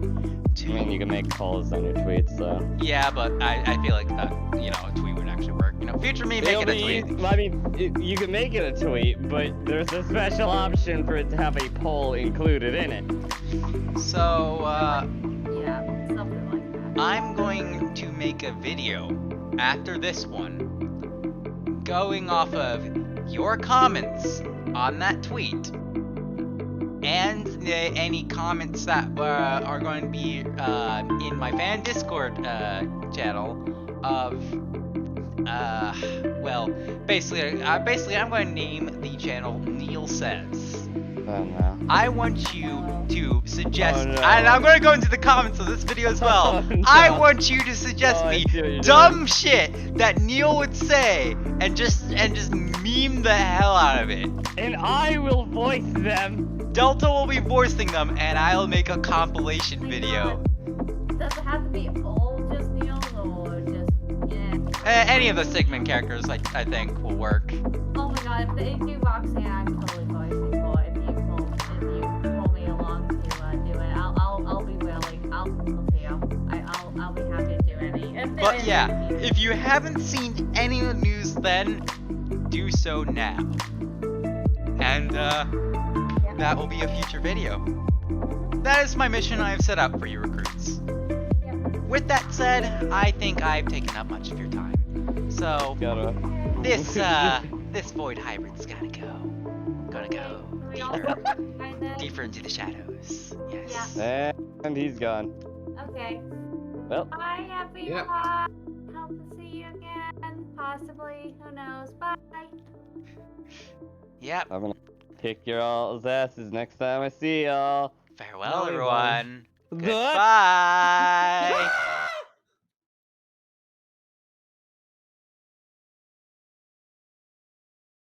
I mean, you can make polls on your tweets, so. Yeah, but I feel like that, a tweet would actually work. Future me making a tweet. I mean, you can make it a tweet, but there's a special option for it to have a poll included in it. So, Yeah, something like that. I'm going to make a video after this one, going off of your comments on that tweet, and any comments that are going to be in my fan Discord channel of basically I'm going to name the channel Neil Says. Oh no. I want you to suggest, Oh, no. and I'm going to go into the comments of this video as well. Oh, no. I want you to suggest Oh, I me see what you're dumb shit that Neil would say, and just meme the hell out of it. And I will voice them. Delta will be voicing them, and I'll make a compilation video. Does it have to be all just Neil or just Any of the Sigmund characters, I think, will work. Oh my god, if they do Roxanne, I'm totally voicing for it. If you pull me along to do it, I'll be willing. I'll But yeah, if you haven't seen any of the news then, do so now. And that will be a future video. That is my mission I have set up for you recruits. With that said, I think I've taken up much of your time. So this this void hybrid's gotta go. Gotta go deeper into the shadows. Yes. And he's gone. Okay. Well. Bye, everyone. Yeah. Hope to see you again. Possibly. Who knows? Bye. Yep. I'm gonna kick your all's asses next time I see y'all. Farewell, Bye, everyone. Bye. Goodbye.